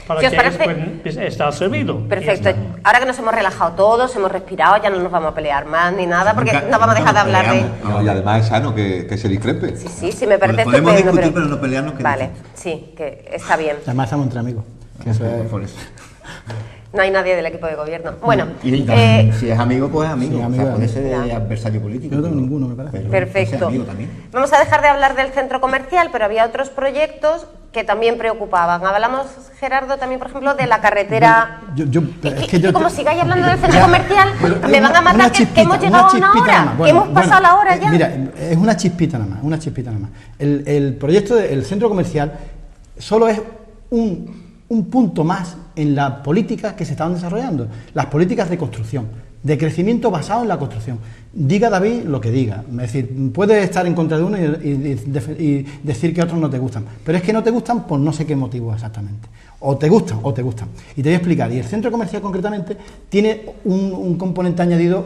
Para Si os que parece- ellos puedan estar servidos. Perfecto. Ahora que nos hemos relajado todos, hemos respirado, ya no nos vamos a pelear más ni nada, porque Nunca- no vamos a dejar de nunca hablar de... peleamos. No, y además es sano que se discrepe. Sí, me parece Podemos estupendo, discutir, pero no pelearnos, que Vale, difícil. sí, que está bien. Además estamos entre amigos. Que eso es- Por eso. No hay nadie del equipo de gobierno. Bueno, Y también, si es amigo, pues es amigo. Sí, o amigo sea, es puede amigo. ser adversario político. Yo no tengo pero- ninguno, me parece. pero perfecto. puede ser amigo también. Vamos a dejar de hablar del centro comercial, pero había otros proyectos que también preocupaban. Hablamos, Gerardo, también, por ejemplo, de la carretera... Es que como sigáis hablando del centro comercial, me van a matar que hemos llegado a una hora, que hemos pasado la hora ya. Mira, es una chispita nada más, El proyecto del centro comercial solo es un punto más en las políticas que se estaban desarrollando, las políticas de construcción, de crecimiento basado en la construcción. Diga David lo que diga, es decir, puedes estar en contra de uno y decir que otros no te gustan, pero es que no te gustan por no sé qué motivo exactamente. O te gustan. Y te voy a explicar. Y el centro comercial concretamente tiene un componente añadido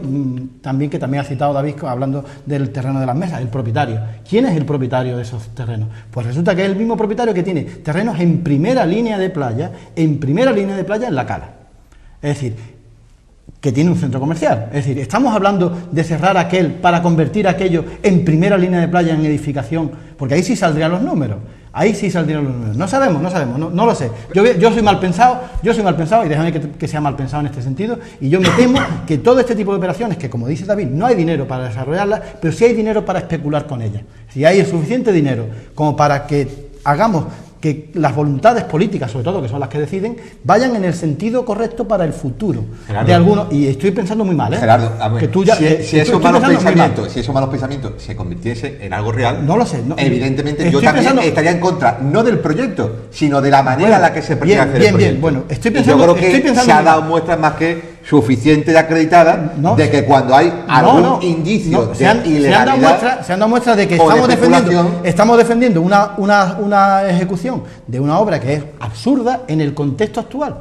también que también ha citado David hablando del terreno de las mesas, el propietario. ¿Quién es el propietario de esos terrenos? Pues resulta que es el mismo propietario que tiene terrenos en primera línea de playa en La Cala. Es decir, que tiene un centro comercial. Es decir, estamos hablando de cerrar aquel para convertir aquello en primera línea de playa en edificación, porque ahí sí saldrían los números. No sabemos, no lo sé. Yo soy mal pensado y déjame que sea mal pensado en este sentido, y yo me temo que todo este tipo de operaciones, que como dice David, no hay dinero para desarrollarlas, pero sí hay dinero para especular con ellas. Si hay el suficiente dinero como para que hagamos que las voluntades políticas, sobre todo, que son las que deciden, vayan en el sentido correcto para el futuro. Gerardo, de algunos, y estoy pensando muy mal, ¿eh? Gerardo, a ver, que tú ya, si estoy esos malos pensando muy mal. pensamientos se convirtiesen en algo real, No lo sé, evidentemente estoy yo también pensando- estaría en contra, no del proyecto, sino de la manera en la que se pretende hacer el proyecto. Bueno, estoy Y pensando, yo creo que se ha muy dado mal. muestras más que suficiente y acreditada No, de que cuando hay algún indicio se de han ilegalidad dado muestras de que o de estamos defendiendo una ejecución de una obra que es absurda en el contexto actual.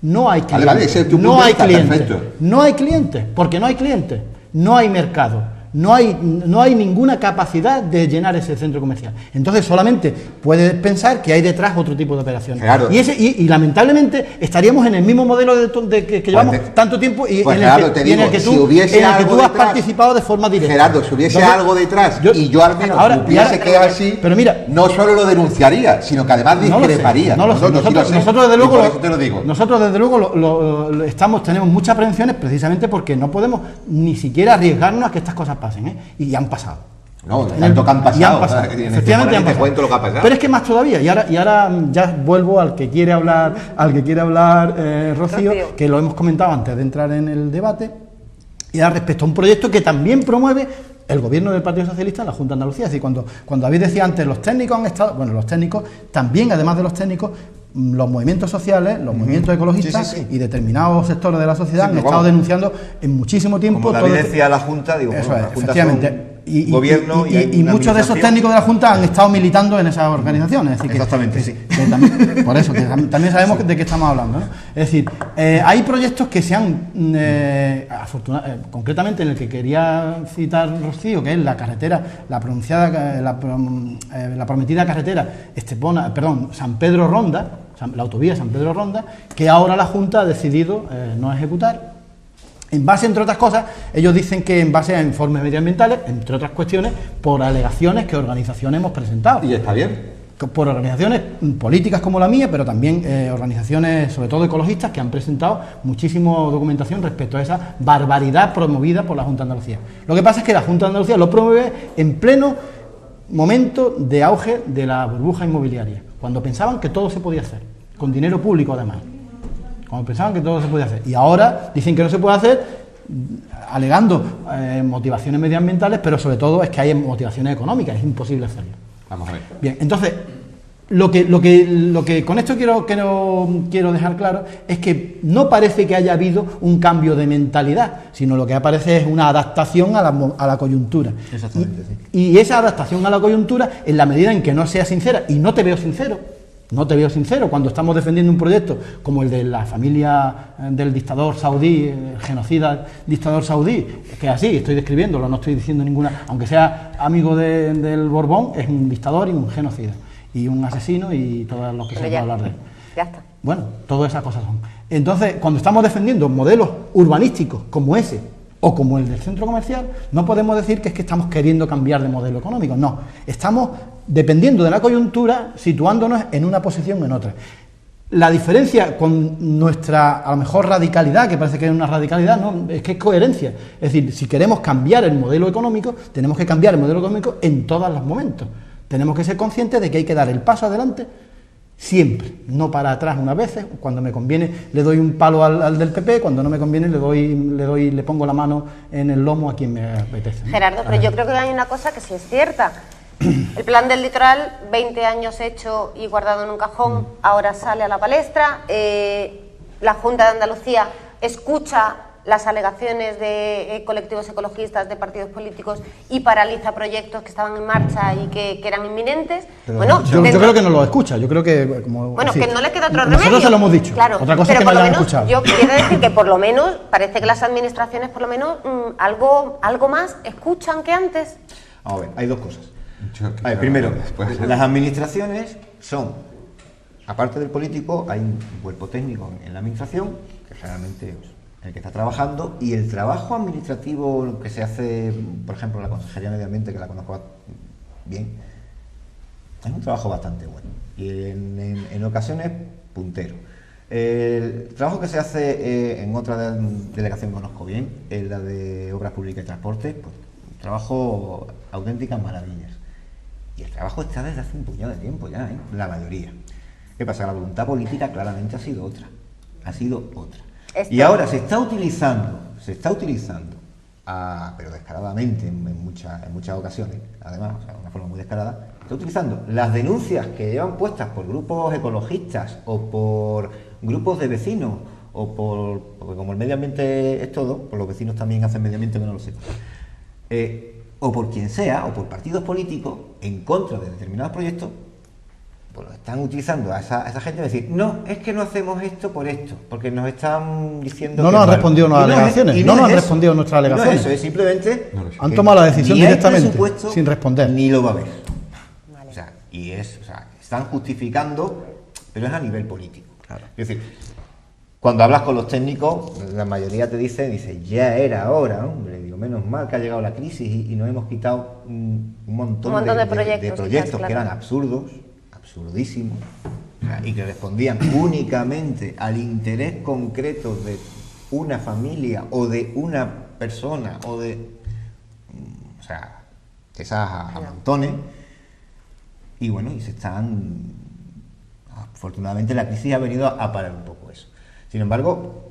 No hay clientes. Vale, ese es tu punto No de hay vista, clientes. perfecto. No hay clientes, porque no hay clientes. No hay mercado. No hay ninguna capacidad de llenar ese centro comercial. Entonces solamente puedes pensar que hay detrás otro tipo de operaciones. Claro. Y lamentablemente estaríamos en el mismo modelo que llevamos tanto tiempo y pues en Gerardo, el te que, en el digo, que tú, si hubiese en el que algo tú has detrás, participado de forma directa. Gerardo, si hubiese Entonces, algo detrás y yo al menos supiese que es así, pero mira, no solo lo denunciaría, sino que además no lo sé, discreparía. no lo sé. Nosotros desde y luego por eso te lo digo. Nosotros desde luego tenemos muchas prevenciones precisamente porque no podemos ni siquiera arriesgarnos a que estas cosas pasen, ¿eh? Y ya han pasado. No, de tanto que han pasado. Y han pasado. En este Efectivamente programa han te pasado. cuento lo que ha pasado. Pero es que más todavía, y ahora ya vuelvo al que quiere hablar, Rocío, que lo hemos comentado antes de entrar en el debate, y ahora respecto a un proyecto que también promueve el gobierno del Partido Socialista en la Junta de Andalucía. Es decir, cuando David decía antes, los técnicos han estado, bueno, los técnicos, también además de los técnicos, los movimientos sociales, los movimientos ecologistas y determinados sectores de la sociedad han estado denunciando en muchísimo tiempo. Como David decía la Junta, digo, Eso bueno, es, la Junta efectivamente. gobierno y hay Y una muchos de esos administración. técnicos de la Junta han estado militando en esas organizaciones. Es decir, Exactamente, sí. que también, por eso, que también sabemos de qué estamos hablando, ¿no? Es decir, hay proyectos que se han, concretamente en el que quería citar Rocío, que es la carretera, la prometida carretera San Pedro Ronda, la autovía San Pedro Ronda, que ahora la Junta ha decidido no ejecutar. En base, entre otras cosas, ellos dicen que en base a informes medioambientales, entre otras cuestiones, por alegaciones que organizaciones hemos presentado. Y está bien. Por organizaciones políticas como la mía, pero también organizaciones, sobre todo ecologistas, que han presentado muchísima documentación respecto a esa barbaridad promovida por la Junta de Andalucía. Lo que pasa es que la Junta de Andalucía lo promueve en pleno momento de auge de la burbuja inmobiliaria, cuando pensaban que todo se podía hacer, con dinero público además. Cuando pensaban que todo se podía hacer. Y ahora dicen que no se puede hacer, alegando motivaciones medioambientales, pero sobre todo es que hay motivaciones económicas, es imposible hacerlo. Vamos a ver. Bien, entonces, lo que con esto quiero dejar claro es que no parece que haya habido un cambio de mentalidad, sino lo que aparece es una adaptación a la coyuntura. Exactamente, sí. Y esa adaptación a la coyuntura, en la medida en que no sea sincera, y no te veo sincero cuando estamos defendiendo un proyecto como el de la familia del dictador saudí, el genocida dictador saudí, que así estoy describiéndolo, no estoy diciendo ninguna, aunque sea amigo del Borbón, es un dictador y un genocida. y un asesino y todas los que se puede hablar de él. Ya está. Bueno, todas esas cosas son. Entonces, cuando estamos defendiendo modelos urbanísticos como ese o como el del centro comercial, no podemos decir que es que estamos queriendo cambiar de modelo económico, no. Estamos, dependiendo de la coyuntura, situándonos en una posición o en otra. La diferencia con nuestra, a lo mejor, radicalidad, que parece que es una radicalidad, no, es que es coherencia. Es decir, si queremos cambiar el modelo económico, tenemos que cambiar el modelo económico en todos los momentos. Tenemos que ser conscientes de que hay que dar el paso adelante siempre, no para atrás unas veces. Cuando me conviene le doy un palo al del PP, cuando no me conviene le pongo la mano en el lomo a quien me apetece, ¿no? Gerardo, pero yo creo que hay una cosa que sí es cierta. El plan del litoral, 20 años hecho y guardado en un cajón, ahora sale a la palestra. La Junta de Andalucía escucha las alegaciones de colectivos ecologistas, de partidos políticos, y paraliza proyectos que estaban en marcha y que eran inminentes. Pero bueno, yo creo que no lo escucha, yo creo que... Bueno, que no le queda otro remedio. Nosotros se lo hemos dicho, claro, otra cosa es que no lo hayan escuchado. Yo quiero decir que por lo menos, parece que las administraciones por lo menos algo más escuchan que antes. Vamos a ver, hay dos cosas. A ver, primero, las administraciones son, aparte del político, hay un cuerpo técnico en la administración, que generalmente es el que está trabajando, y el trabajo administrativo que se hace, por ejemplo, en la Consejería de Medio Ambiente, que la conozco bien, es un trabajo bastante bueno y en ocasiones puntero. El trabajo que se hace en otra delegación que conozco bien, es la de Obras Públicas y Transporte, pues un trabajo auténticas maravillas. Y el trabajo está desde hace un puñado de tiempo ya, la mayoría. ¿Qué pasa? La voluntad política claramente ha sido otra. Y ahora se está utilizando, pero descaradamente en muchas ocasiones, además, o sea, de una forma muy descarada, se está utilizando las denuncias que llevan puestas por grupos ecologistas o por grupos de vecinos porque como el medio ambiente es todo, pues los vecinos también hacen medio ambiente, que no lo sepan. O por quien sea, o por partidos políticos, en contra de determinados proyectos, pues lo están utilizando a esa gente de decir, no, es que no hacemos esto por esto, porque nos están diciendo... No nos han respondido nuestras alegaciones, no nos han respondido nuestras alegaciones. No es eso, es simplemente... Han tomado la decisión directamente, sin responder. Ni lo va a ver. Vale. O sea, están justificando, pero es a nivel político. Claro. Es decir, cuando hablas con los técnicos, la mayoría te dice, ya era hora, hombre, digo, menos mal que ha llegado la crisis y nos hemos quitado un montón de proyectos que eran absurdísimos, o sea, y que respondían únicamente al interés concreto de una familia o de una persona o de... O sea, esas a montones. Y bueno, y se están... Afortunadamente la crisis ha venido a parar un poco eso. Sin embargo,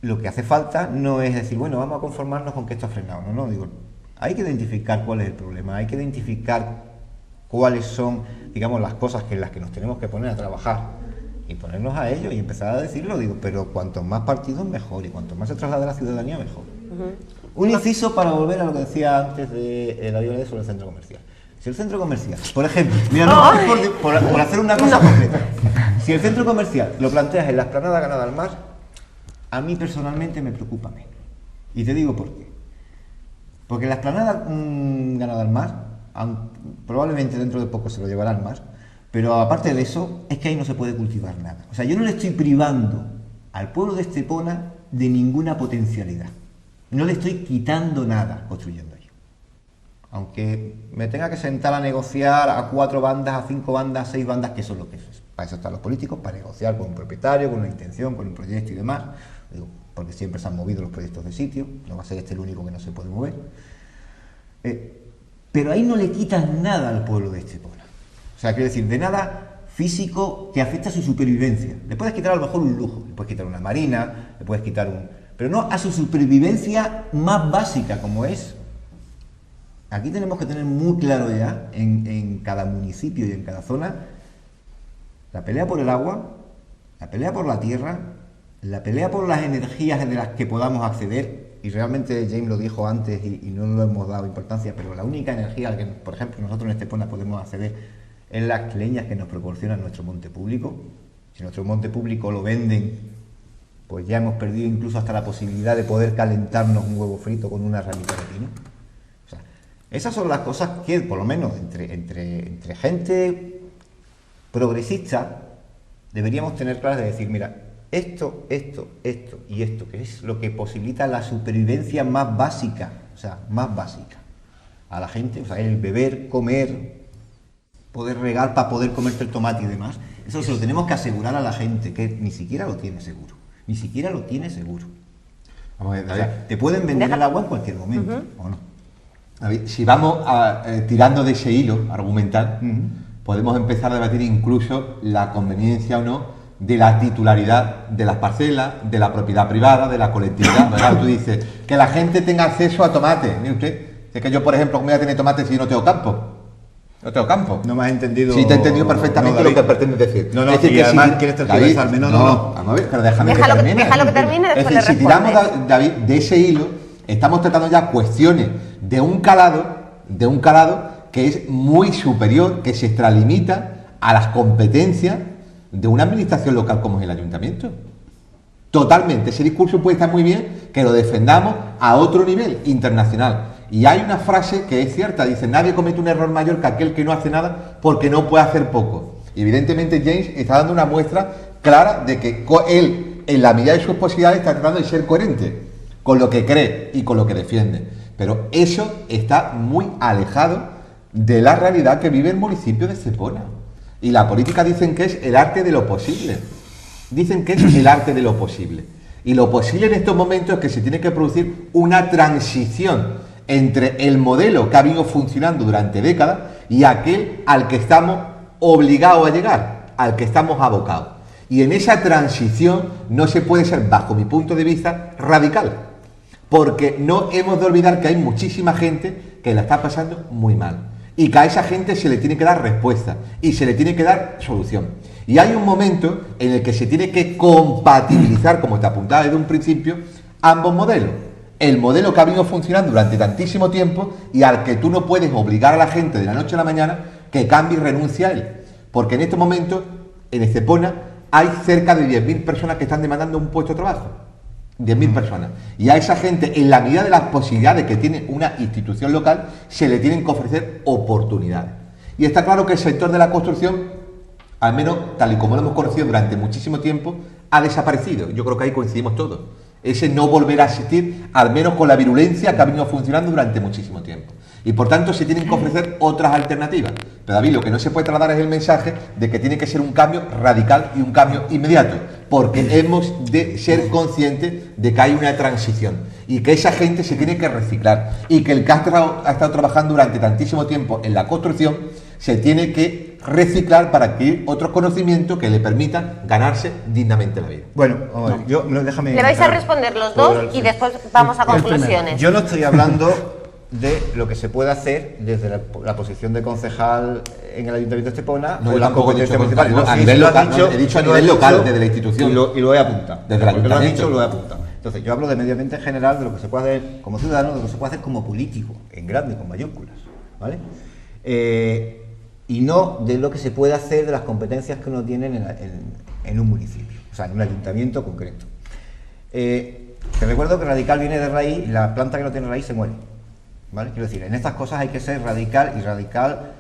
lo que hace falta no es decir, bueno, vamos a conformarnos con que esto ha frenado. No, digo, hay que identificar cuál es el problema, hay que identificar cuáles son, digamos, las cosas en las que nos tenemos que poner a trabajar y ponernos a ello y empezar a decirlo, digo, pero cuanto más partidos mejor y cuanto más se traslade a la ciudadanía mejor. Un inciso para volver a lo que decía antes de la violencia sobre el centro comercial. Si el centro comercial, por ejemplo, mira, por hacer una cosa concreta, si el centro comercial lo planteas en la explanada Ganada al Mar, a mí personalmente me preocupa menos. Y te digo por qué. Porque la explanada Ganada al Mar, probablemente dentro de poco se lo llevará al mar, pero aparte de eso, es que ahí no se puede cultivar nada. O sea, yo no le estoy privando al pueblo de Estepona de ninguna potencialidad. No le estoy quitando nada construyendo ahí. Aunque me tenga que sentar a negociar a 4 bandas, a 5 bandas, a 6 bandas, que eso es lo que es. Para eso están los políticos, para negociar con un propietario, con una intención, con un proyecto y demás. Digo, porque siempre se han movido los proyectos de sitio, no va a ser este el único que no se puede mover. Pero ahí no le quitas nada al pueblo de Estepona. O sea, quiero decir, de nada físico que afecta a su supervivencia. Le puedes quitar a lo mejor un lujo, le puedes quitar una marina, le puedes quitar pero no a su supervivencia más básica, como es. Aquí tenemos que tener muy claro ya, en cada municipio y en cada zona, la pelea por el agua, la pelea por la tierra, la pelea por las energías de las que podamos acceder. Y realmente James lo dijo antes y no le hemos dado importancia, pero la única energía a la que, por ejemplo, nosotros en Estepona podemos acceder es las leñas que nos proporciona nuestro monte público. Si nuestro monte público lo venden, pues ya hemos perdido incluso hasta la posibilidad de poder calentarnos un huevo frito con una ramita de pino. O sea, Esas son las cosas que, por lo menos, entre gente progresista, deberíamos tener claras de decir, mira, esto y esto, que es lo que posibilita la supervivencia más básica, a la gente, o sea, el beber, comer, poder regar para poder comerte el tomate y demás, eso se lo tenemos que asegurar a la gente, que ni siquiera lo tiene seguro. Vamos a ver, O sea, te pueden vender el agua en cualquier momento, ¿o no? David, si vamos tirando de ese hilo argumental, podemos empezar a debatir incluso la conveniencia o no de la titularidad de las parcelas, de la propiedad privada, de la colectividad. ¿Verdad? Tú dices que la gente tenga acceso a tomate. Mire usted, es que yo, por ejemplo, ¿cómo voy a tener tomate si yo no tengo campo? No tengo campo. No me has entendido. Sí, te he entendido perfectamente lo que pretendes decir. No, es decir, y que además si, quieres tergiversarme. No. Vamos a ver, pero déjame Déjalo que termine. déjalo que termine, Es después decir, le si tiramos, responde. David, de ese hilo, estamos tratando ya cuestiones de un calado que es muy superior, que se extralimita a las competencias de una administración local como es el ayuntamiento. Totalmente, ese discurso puede estar muy bien, que lo defendamos a otro nivel internacional. Y hay una frase que es cierta, dice, nadie comete un error mayor que aquel que no hace nada porque no puede hacer poco. Y evidentemente James está dando una muestra clara de que él, en la medida de sus posibilidades, está tratando de ser coherente con lo que cree y con lo que defiende. Pero eso está muy alejado de la realidad que vive el municipio de Estepona. Y la política dicen que es el arte de lo posible. Dicen que es el arte de lo posible. Y lo posible en estos momentos es que se tiene que producir una transición entre el modelo que ha venido funcionando durante décadas y aquel al que estamos obligados a llegar, al que estamos abocados. Y en esa transición no se puede ser, bajo mi punto de vista, radical. Porque no hemos de olvidar que hay muchísima gente que la está pasando muy mal. Y que a esa gente se le tiene que dar respuesta y se le tiene que dar solución. Y hay un momento en el que se tiene que compatibilizar, como te apuntaba desde un principio, ambos modelos. El modelo que ha venido funcionando durante tantísimo tiempo y al que tú no puedes obligar a la gente de la noche a la mañana que cambie y renuncie a él. Porque en este momento, en Estepona, hay cerca de 10.000 personas que están demandando un puesto de trabajo. 10.000 personas. Y a esa gente, en la medida de las posibilidades que tiene una institución local, se le tienen que ofrecer oportunidades. Y está claro que el sector de la construcción, al menos tal y como lo hemos conocido durante muchísimo tiempo, ha desaparecido. Yo creo que ahí coincidimos todos. Ese no volver a existir, al menos con la virulencia que ha venido funcionando durante muchísimo tiempo. Y por tanto se tienen que ofrecer otras alternativas. Pero David, lo que no se puede trasladar es el mensaje de que tiene que ser un cambio radical y un cambio inmediato, porque hemos de ser conscientes de que hay una transición y que esa gente se tiene que reciclar y que el que ha estado trabajando durante tantísimo tiempo en la construcción se tiene que reciclar para adquirir otros conocimientos que le permitan ganarse dignamente la vida. Bueno, déjame... Le vais a responder los dos y después vamos a conclusiones. Yo no estoy hablando de lo que se puede hacer desde la posición de concejal en el Ayuntamiento de Estepona No, o yo la tampoco he competencia dicho municipal. concejal, No, a sí, nivel lo has local, dicho, he dicho a lo has nivel local, dicho, desde la institución. Y lo he apuntado. Desde el Porque lo has ayuntamiento. dicho, lo he apuntado. Entonces, yo hablo de medio ambiente en general, de lo que se puede hacer como ciudadano, de lo que se puede hacer como político, en grande, con mayúsculas, ¿vale? Y no de lo que se puede hacer de las competencias que uno tiene en un municipio, o sea, en un ayuntamiento concreto. Te recuerdo que radical viene de raíz y la planta que no tiene raíz se muere, ¿vale? Quiero decir, en estas cosas hay que ser radical, y radical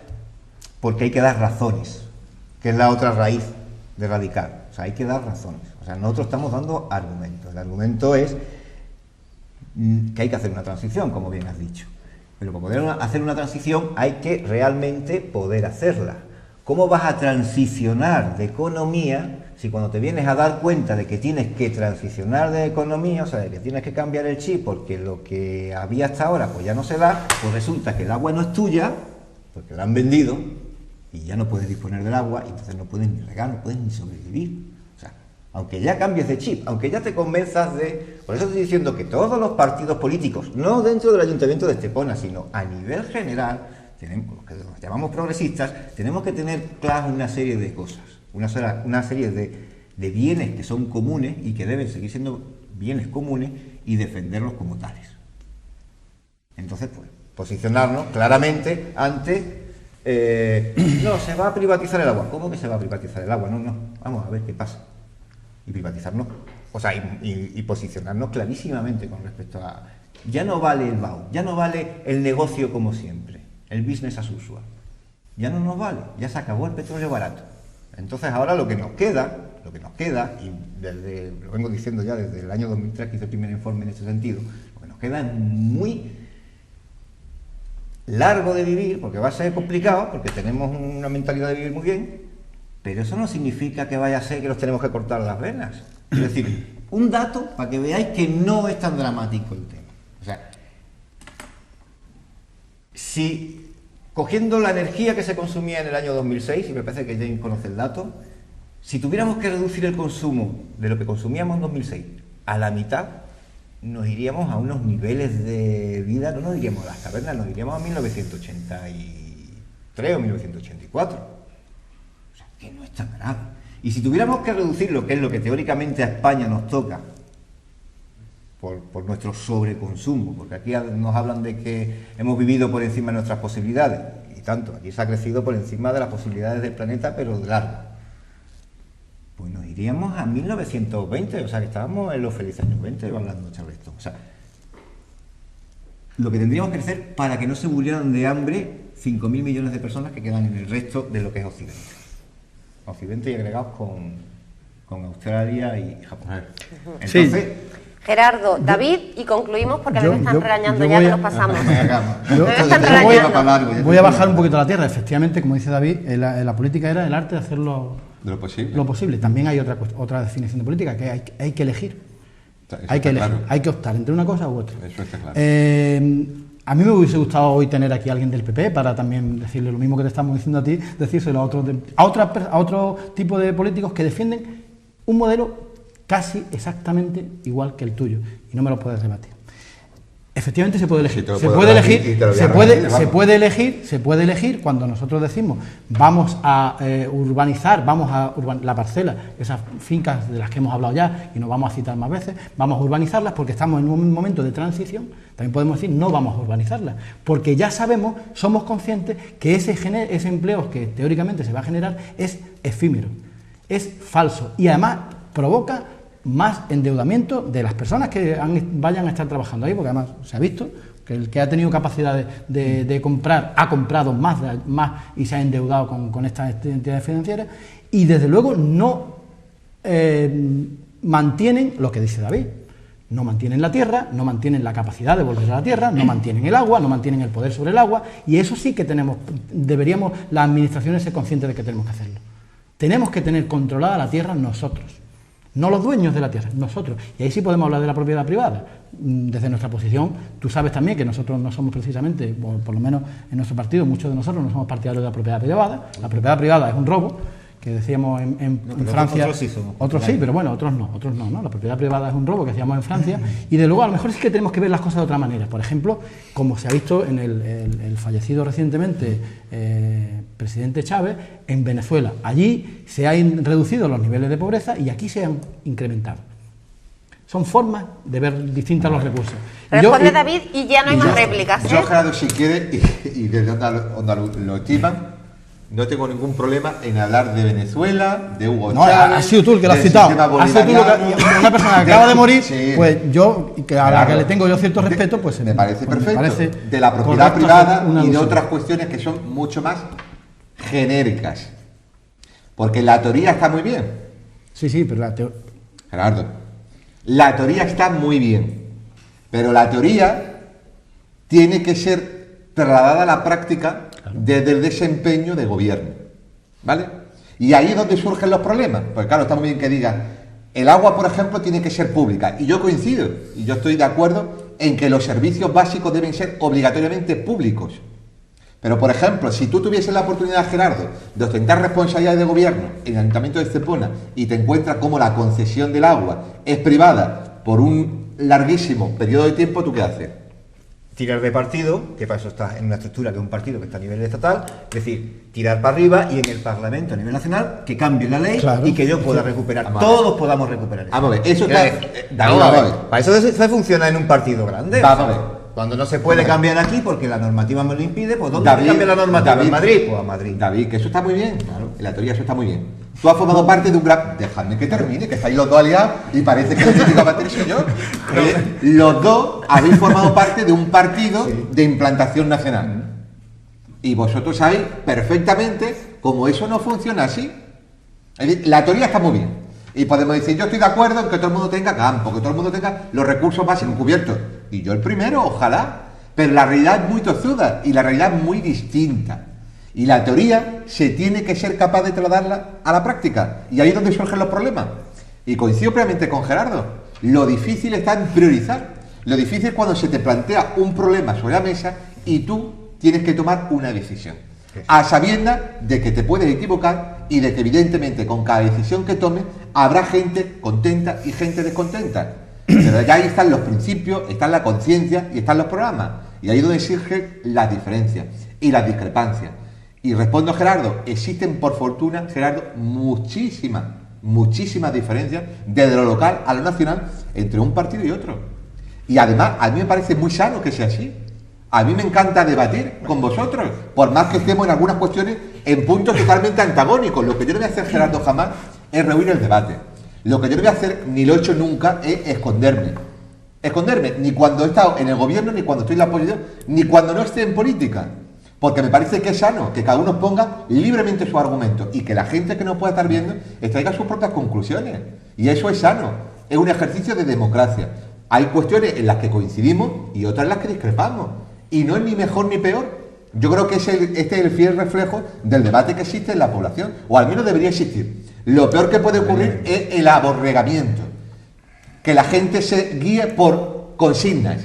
porque hay que dar razones, que es la otra raíz de radical, o sea, hay que dar razones. O sea, nosotros estamos dando argumentos. El argumento es que hay que hacer una transición, como bien has dicho. Pero para poder hacer una transición hay que realmente poder hacerla. ¿Cómo vas a transicionar de economía si cuando te vienes a dar cuenta de que tienes que transicionar de economía, o sea, de que tienes que cambiar el chip porque lo que había hasta ahora pues ya no se da, pues resulta que el agua no es tuya, porque la han vendido y ya no puedes disponer del agua y entonces no puedes ni regar, no puedes ni sobrevivir. O sea, aunque ya cambies de chip, aunque ya te convenzas de... Por eso estoy diciendo que todos los partidos políticos, no dentro del Ayuntamiento de Estepona, sino a nivel general, tenemos, los que nos llamamos progresistas, tenemos que tener claras una serie de cosas, una serie de bienes que son comunes y que deben seguir siendo bienes comunes y defenderlos como tales. Entonces, pues, posicionarnos claramente ante... no, se va a privatizar el agua. ¿Cómo que se va a privatizar el agua? No, vamos a ver qué pasa. Y privatizarnos, o sea, y posicionarnos clarísimamente con respecto a ya no vale el BAU, ya no vale el negocio como siempre, el business as usual. Ya no nos vale, ya se acabó el petróleo barato. Entonces ahora lo que nos queda, y lo vengo diciendo ya desde el año 2003 que hice el primer informe en este sentido, lo que nos queda es muy largo de vivir, porque va a ser complicado, porque tenemos una mentalidad de vivir muy bien, pero eso no significa que vaya a ser que nos tenemos que cortar las venas. Es decir, un dato para que veáis que no es tan dramático el tema. O sea, si cogiendo la energía que se consumía en el año 2006, y me parece que James conoce el dato, si tuviéramos que reducir el consumo de lo que consumíamos en 2006 a la mitad, nos iríamos a unos niveles de vida, no nos iríamos a las cavernas, nos iríamos a 1983 o 1984. O sea, que no es tan grave. Y si tuviéramos que reducir lo que es lo que teóricamente a España nos toca, por nuestro sobreconsumo, porque aquí nos hablan de que hemos vivido por encima de nuestras posibilidades, y tanto, aquí se ha crecido por encima de las posibilidades del planeta, pero de largo. Pues nos iríamos a 1920, o sea que estábamos en los felices años 20 hablando de Charleston. O sea, lo que tendríamos que hacer para que no se murieran de hambre 5.000 millones de personas que quedan en el resto de lo que es Occidente. Occidente y agregados con Australia y Japón. Entonces, Sí. Gerardo, David, y concluimos porque a mí me están regañando ya que nos pasamos. Voy a bajar un poquito la tierra. Efectivamente, como dice David, la política era el arte de hacerlo De lo posible. lo posible. También hay otra definición de política, que hay que elegir. Eso Hay que está elegir, claro. hay que optar entre una cosa u otra. Eso está claro. A mí me hubiese gustado hoy tener aquí a alguien del PP para también decirle lo mismo que te estamos diciendo a ti, decírselo a otro tipo de políticos que defienden un modelo casi exactamente igual que el tuyo, y no me lo puedes rebatir. Efectivamente se puede elegir, Sí, te lo se puedo puede rebatir elegir, y te lo voy a se rebatir, puede elegir cuando nosotros decimos vamos a urbanizar, la parcela, esas fincas de las que hemos hablado ya y nos vamos a citar más veces, vamos a urbanizarlas porque estamos en un momento de transición. También podemos decir no vamos a urbanizarlas, porque ya sabemos, somos conscientes que ese empleo que teóricamente se va a generar es efímero, es falso y además provoca más endeudamiento de las personas que vayan a estar trabajando ahí, porque además se ha visto que el que ha tenido capacidad de comprar ha comprado más y se ha endeudado con estas entidades financieras, y desde luego no mantienen lo que dice David. No mantienen la tierra, no mantienen la capacidad de volver a la tierra, no mantienen el agua, no mantienen el poder sobre el agua, y eso sí que deberíamos las administraciones ser conscientes de que tenemos que hacerlo. Tenemos que tener controlada la tierra nosotros, no los dueños de la tierra, nosotros. Y ahí sí podemos hablar de la propiedad privada. Desde nuestra posición, tú sabes también que nosotros no somos precisamente, por lo menos en nuestro partido, muchos de nosotros no somos partidarios de la propiedad privada. La propiedad privada es un robo, que decíamos en Francia. Otros sí somos. Otros sí, pero bueno, otros no, ¿no? La propiedad privada es un robo que hacíamos en Francia, y de luego a lo mejor sí que tenemos que ver las cosas de otra manera. Por ejemplo, como se ha visto en el fallecido recientemente presidente Chávez en Venezuela. Allí se han reducido los niveles de pobreza y aquí se han incrementado. Son formas de ver distintas los recursos. Responde David y ya no hay más réplicas. Yo, Gerardo, si quiere, y desde donde lo estiman, no tengo ningún problema en hablar de Venezuela, de Hugo No, Chávez. has sido tú el que lo has del citado. sistema Has sido tú una persona que acaba de morir, Sí. pues yo, a la Claro. que le tengo yo cierto respeto, pues me parece pues perfecto. parece de la propiedad correcto privada hacer una y de alusión. otras cuestiones que son mucho más genéricas. Porque la teoría está muy bien, Sí, pero Gerardo. La teoría está muy bien, pero la teoría tiene que ser trasladada a la práctica desde el desempeño de gobierno, ¿vale? Y ahí es donde surgen los problemas. Pues claro, está muy bien que diga, el agua, por ejemplo, tiene que ser pública. Y yo coincido, y yo estoy de acuerdo en que los servicios básicos deben ser obligatoriamente públicos. Pero, por ejemplo, si tú tuvieses la oportunidad, Gerardo, de ostentar responsabilidades de gobierno en el Ayuntamiento de Estepona y te encuentras como la concesión del agua es privada por un larguísimo periodo de tiempo, ¿tú qué haces? Tirar de partido, que para eso está en una estructura que es un partido que está a nivel estatal, es decir, tirar para arriba y en el Parlamento a nivel nacional que cambie la ley, Claro. y que yo pueda recuperar, Vamos a ver. todos podamos recuperar eso. Vamos a ver, eso Quiero está- decir, David, vamos a ver, vamos a ver. para eso se funciona en un partido grande. Vamos a ver. Cuando no se puede cambiar aquí porque la normativa me lo impide, pues ¿dónde David, cambia la normativa? David, ¿En Madrid? Pues a Madrid. David, que eso está muy bien, claro, en la teoría eso está muy bien. Tú has formado parte de un gran... Dejadme que termine, que estáis los dos aliados y parece que el técnico a bater soy yo. Los dos habéis formado parte de un partido de implantación nacional. Y vosotros sabéis perfectamente cómo eso no funciona así. Es decir, la teoría está muy bien. Y podemos decir, yo estoy de acuerdo en que todo el mundo tenga campo, que todo el mundo tenga los recursos básicos cubiertos. Y yo el primero, ojalá. Pero la realidad es muy tozuda y la realidad es muy distinta. Y la teoría se tiene que ser capaz de trasladarla a la práctica. Y ahí es donde surgen los problemas. Y coincido plenamente con Gerardo. Lo difícil está en priorizar. Lo difícil es cuando se te plantea un problema sobre la mesa y tú tienes que tomar una decisión. A sabiendas de que te puedes equivocar y de que evidentemente con cada decisión que tomes habrá gente contenta y gente descontenta. Pero ya ahí están los principios, está la conciencia y están los programas. Y ahí es donde surgen las diferencias y las discrepancias. Y respondo a Gerardo, existen por fortuna, Gerardo, muchísimas diferencias desde lo local a lo nacional entre un partido y otro. Y además, a mí me parece muy sano que sea así. A mí me encanta debatir con vosotros, por más que estemos en algunas cuestiones en puntos totalmente antagónicos. Lo que yo no voy a hacer, Gerardo, jamás es rehuir el debate. Lo que yo no voy a hacer, ni lo he hecho nunca, es esconderme. Esconderme, ni cuando he estado en el gobierno, ni cuando estoy en la oposición, ni cuando no esté en política. Porque me parece que es sano que cada uno ponga libremente su argumento y que la gente que nos pueda estar viendo extraiga sus propias conclusiones. Y eso es sano, es un ejercicio de democracia. Hay cuestiones en las que coincidimos y otras en las que discrepamos. Y no es ni mejor ni peor. Yo creo que este es el fiel reflejo del debate que existe en la población, o al menos debería existir. Lo peor que puede ocurrir es el aborregamiento. Que la gente se guíe por consignas,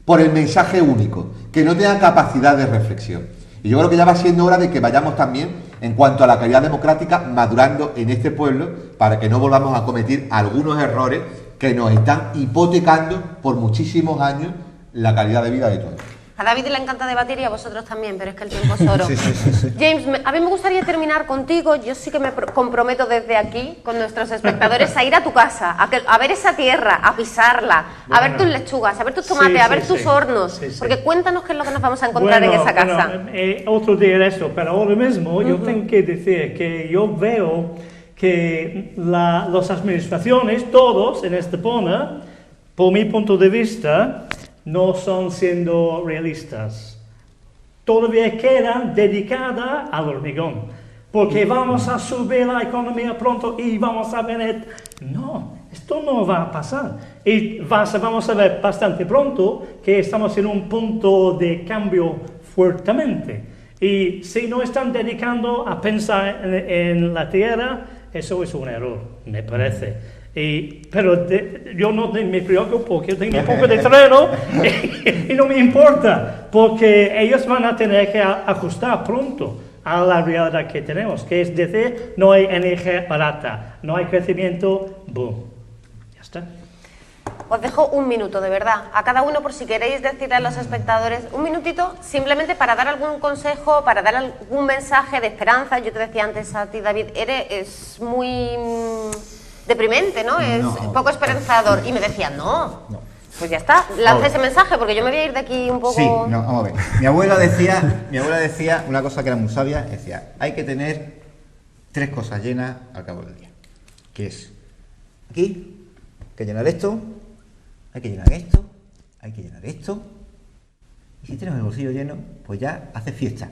por el mensaje único, que no tenga capacidad de reflexión. Y yo creo que ya va siendo hora de que vayamos también, en cuanto a la calidad democrática, madurando en este pueblo para que no volvamos a cometer algunos errores que nos están hipotecando por muchísimos años la calidad de vida de todos. A David le encanta debatir y a vosotros también, pero es que el tiempo es oro. Sí. James, a mí me gustaría terminar contigo. Yo sí que me comprometo desde aquí, con nuestros espectadores, a ir a tu casa, a ver esa tierra, a pisarla, a ver tus lechugas, a ver tus tomates, a ver tus hornos. Porque cuéntanos qué es lo que nos vamos a encontrar en esa casa. Otro día esto, pero ahora mismo yo tengo que decir que yo veo que las administraciones, todos en Estepona, por mi punto de vista, no son siendo realistas. Todavía quedan dedicadas al hormigón, porque vamos a subir la economía pronto y vamos a ver... No, esto no va a pasar. Y vamos a ver bastante pronto que estamos en un punto de cambio fuertemente. Y si no están dedicando a pensar en la tierra, eso es un error, me parece. Pero yo no me preocupo porque tengo un poco de terreno y no me importa, porque ellos van a tener que ajustar pronto a la realidad que tenemos, que es decir, no hay energía barata, no hay crecimiento, boom, ya está. Os dejo un minuto, de verdad, a cada uno, por si queréis decirle a los espectadores, un minutito simplemente para dar algún consejo, para dar algún mensaje de esperanza. Yo te decía antes a ti, David, es muy... deprimente, ¿no? Es poco esperanzador. Y me decían, no. Pues ya está, lanza ese mensaje, porque yo me voy a ir de aquí un poco... Sí, no, vamos a ver. Mi abuela decía una cosa que era muy sabia, decía, hay que tener 3 cosas llenas al cabo del día. Que es, aquí, hay que llenar esto, hay que llenar esto, hay que llenar esto. Y si tienes el bolsillo lleno, pues ya haces fiesta.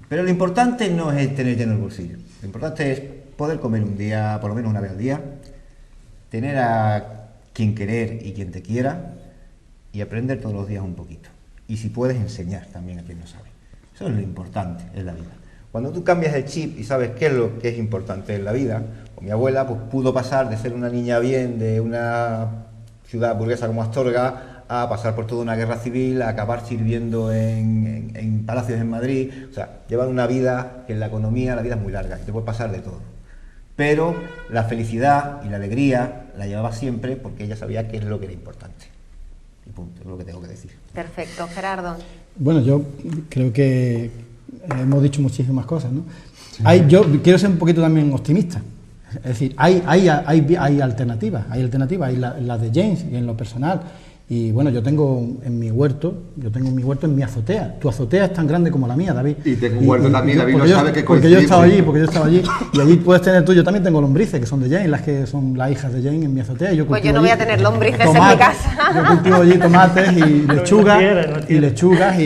Pero lo importante no es tener lleno el bolsillo. Lo importante es poder comer un día, por lo menos una vez al día, tener a quien querer y quien te quiera y aprender todos los días un poquito. Y si puedes, enseñar también a quien no sabe. Eso es lo importante en la vida. Cuando tú cambias el chip y sabes qué es lo que es importante en la vida, o mi abuela pues pudo pasar de ser una niña bien de una ciudad burguesa como Astorga a pasar por toda una guerra civil, a acabar sirviendo en palacios en Madrid. O sea, llevan una vida que en la economía la vida es muy larga y te puede pasar de todo. Pero la felicidad y la alegría la llevaba siempre porque ella sabía qué es lo que era importante. Y punto, es lo que tengo que decir. Perfecto, Gerardo. Bueno, yo creo que hemos dicho muchísimas cosas, ¿no? Yo quiero ser un poquito también optimista. Es decir, hay alternativas, hay las de James y en lo personal. Y bueno, yo tengo en mi huerto en mi azotea. Tu azotea es tan grande como la mía, David. Y tengo un huerto también, David lo sabe que porque yo estaba coincidimos. allí, y allí puedes tener tú. Yo también tengo lombrices, que son de Jane, las que son las hijas de Jane en mi azotea. Y yo Pues yo no allí voy a tener lombrices en mi tomates. casa. Yo cultivo allí tomates y lechugas, no quiere.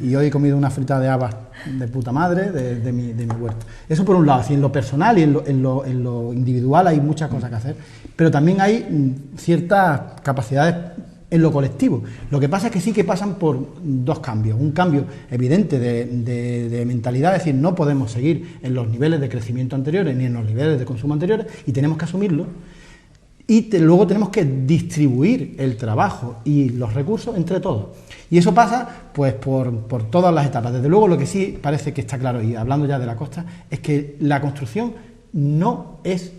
y hoy he comido una frita de habas de puta madre de mi huerto. Eso por un lado, así en lo personal y en lo individual hay muchas cosas que hacer, pero también hay ciertas capacidades en lo colectivo. Lo que pasa es que sí que pasan por dos cambios. Un cambio evidente de mentalidad, es decir, no podemos seguir en los niveles de crecimiento anteriores ni en los niveles de consumo anteriores y tenemos que asumirlo. Y luego tenemos que distribuir el trabajo y los recursos entre todos. Y eso pasa pues por todas las etapas. Desde luego lo que sí parece que está claro, y hablando ya de la costa, es que la construcción no es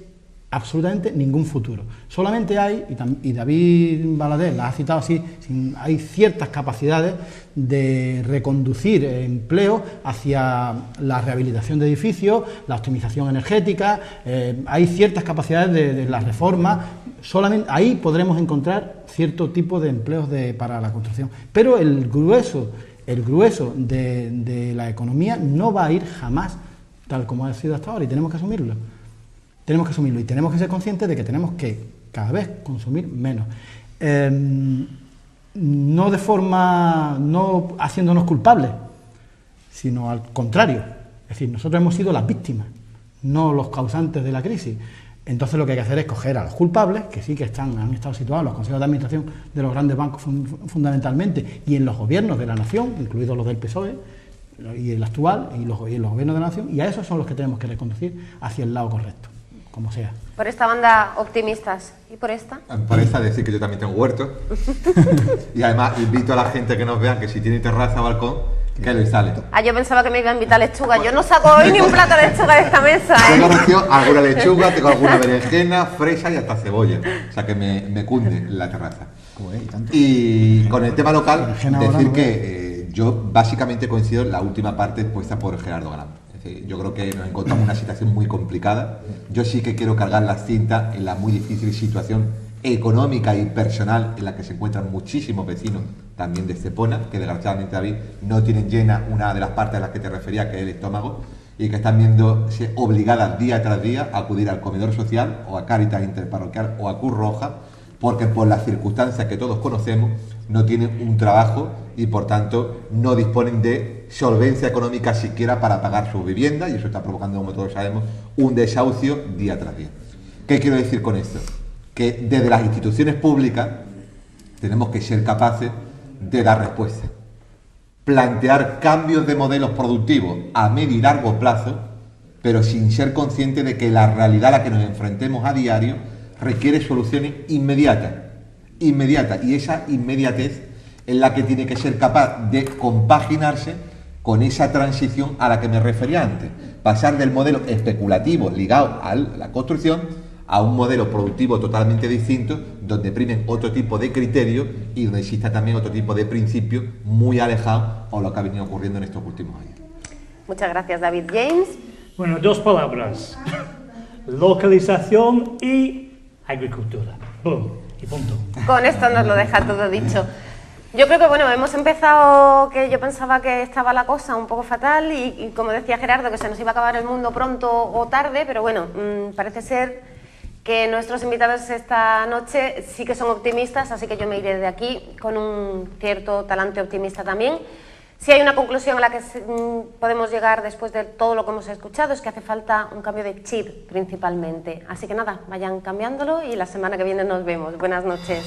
absolutamente ningún futuro. Solamente hay, y David Valadez la ha citado así, hay ciertas capacidades de reconducir empleo hacia la rehabilitación de edificios, la optimización energética, hay ciertas capacidades de la reforma. Solamente ahí podremos encontrar cierto tipo de empleos para la construcción. Pero el grueso de la economía no va a ir jamás tal como ha sido hasta ahora, y tenemos que asumirlo. Tenemos que asumirlo y tenemos que ser conscientes de que tenemos que cada vez consumir menos. No haciéndonos culpables, sino al contrario. Es decir, nosotros hemos sido las víctimas, no los causantes de la crisis. Entonces lo que hay que hacer es coger a los culpables, que sí que han estado situados en los consejos de administración de los grandes bancos fundamentalmente, y en los gobiernos de la nación, incluidos los del PSOE, y el actual, y los gobiernos de la nación, y a esos son los que tenemos que reconducir hacia el lado correcto, como sea. Por esta banda, optimistas. ¿Y por esta? Por esta decir que yo también tengo huerto. Y además invito a la gente que nos vea que si tiene terraza o balcón, que lo instale. Ah, yo pensaba que me iba a invitar lechuga. Yo no saco hoy ni un plato de lechuga de esta mesa, Tengo recién alguna lechuga, tengo alguna berenjena, fresa y hasta cebolla. O sea que me cunde la terraza. Y con el tema local, decir que yo básicamente coincido en la última parte puesta por Gerardo Galán. Es decir, yo creo que nos encontramos en una situación muy complicada. Yo sí que quiero cargar la cinta en la muy difícil situación económica y personal en la que se encuentran muchísimos vecinos también de Estepona, que desgraciadamente, David, no tienen llena una de las partes a las que te refería, que es el estómago, y que están viéndose obligadas día tras día a acudir al comedor social o a Cáritas Interparroquial o a Cruz Roja, porque por las circunstancias que todos conocemos no tienen un trabajo y por tanto no disponen de solvencia económica siquiera para pagar su vivienda, y eso está provocando, como todos sabemos, un desahucio día tras día. ¿Qué quiero decir con esto? Que desde las instituciones públicas tenemos que ser capaces de dar respuesta, plantear cambios de modelos productivos a medio y largo plazo, pero sin ser conscientes de que la realidad a la que nos enfrentemos a diario requiere soluciones inmediatas, y esa inmediatez es la que tiene que ser capaz de compaginarse con esa transición a la que me refería antes, pasar del modelo especulativo ligado a la construcción a un modelo productivo totalmente distinto, donde primen otro tipo de criterios y donde exista también otro tipo de principios muy alejados a lo que ha venido ocurriendo en estos últimos años. Muchas gracias, David. James. Bueno, dos palabras. Localización y agricultura. Boom. Y punto. Con esto nos lo deja todo dicho. Yo creo que, bueno, hemos empezado que yo pensaba que estaba la cosa un poco fatal y como decía Gerardo, que se nos iba a acabar el mundo pronto o tarde, pero bueno, parece ser que nuestros invitados esta noche sí que son optimistas, así que yo me iré de aquí con un cierto talante optimista también. Si hay una conclusión a la que podemos llegar después de todo lo que hemos escuchado, es que hace falta un cambio de chip principalmente. Así que nada, vayan cambiándolo y la semana que viene nos vemos. Buenas noches.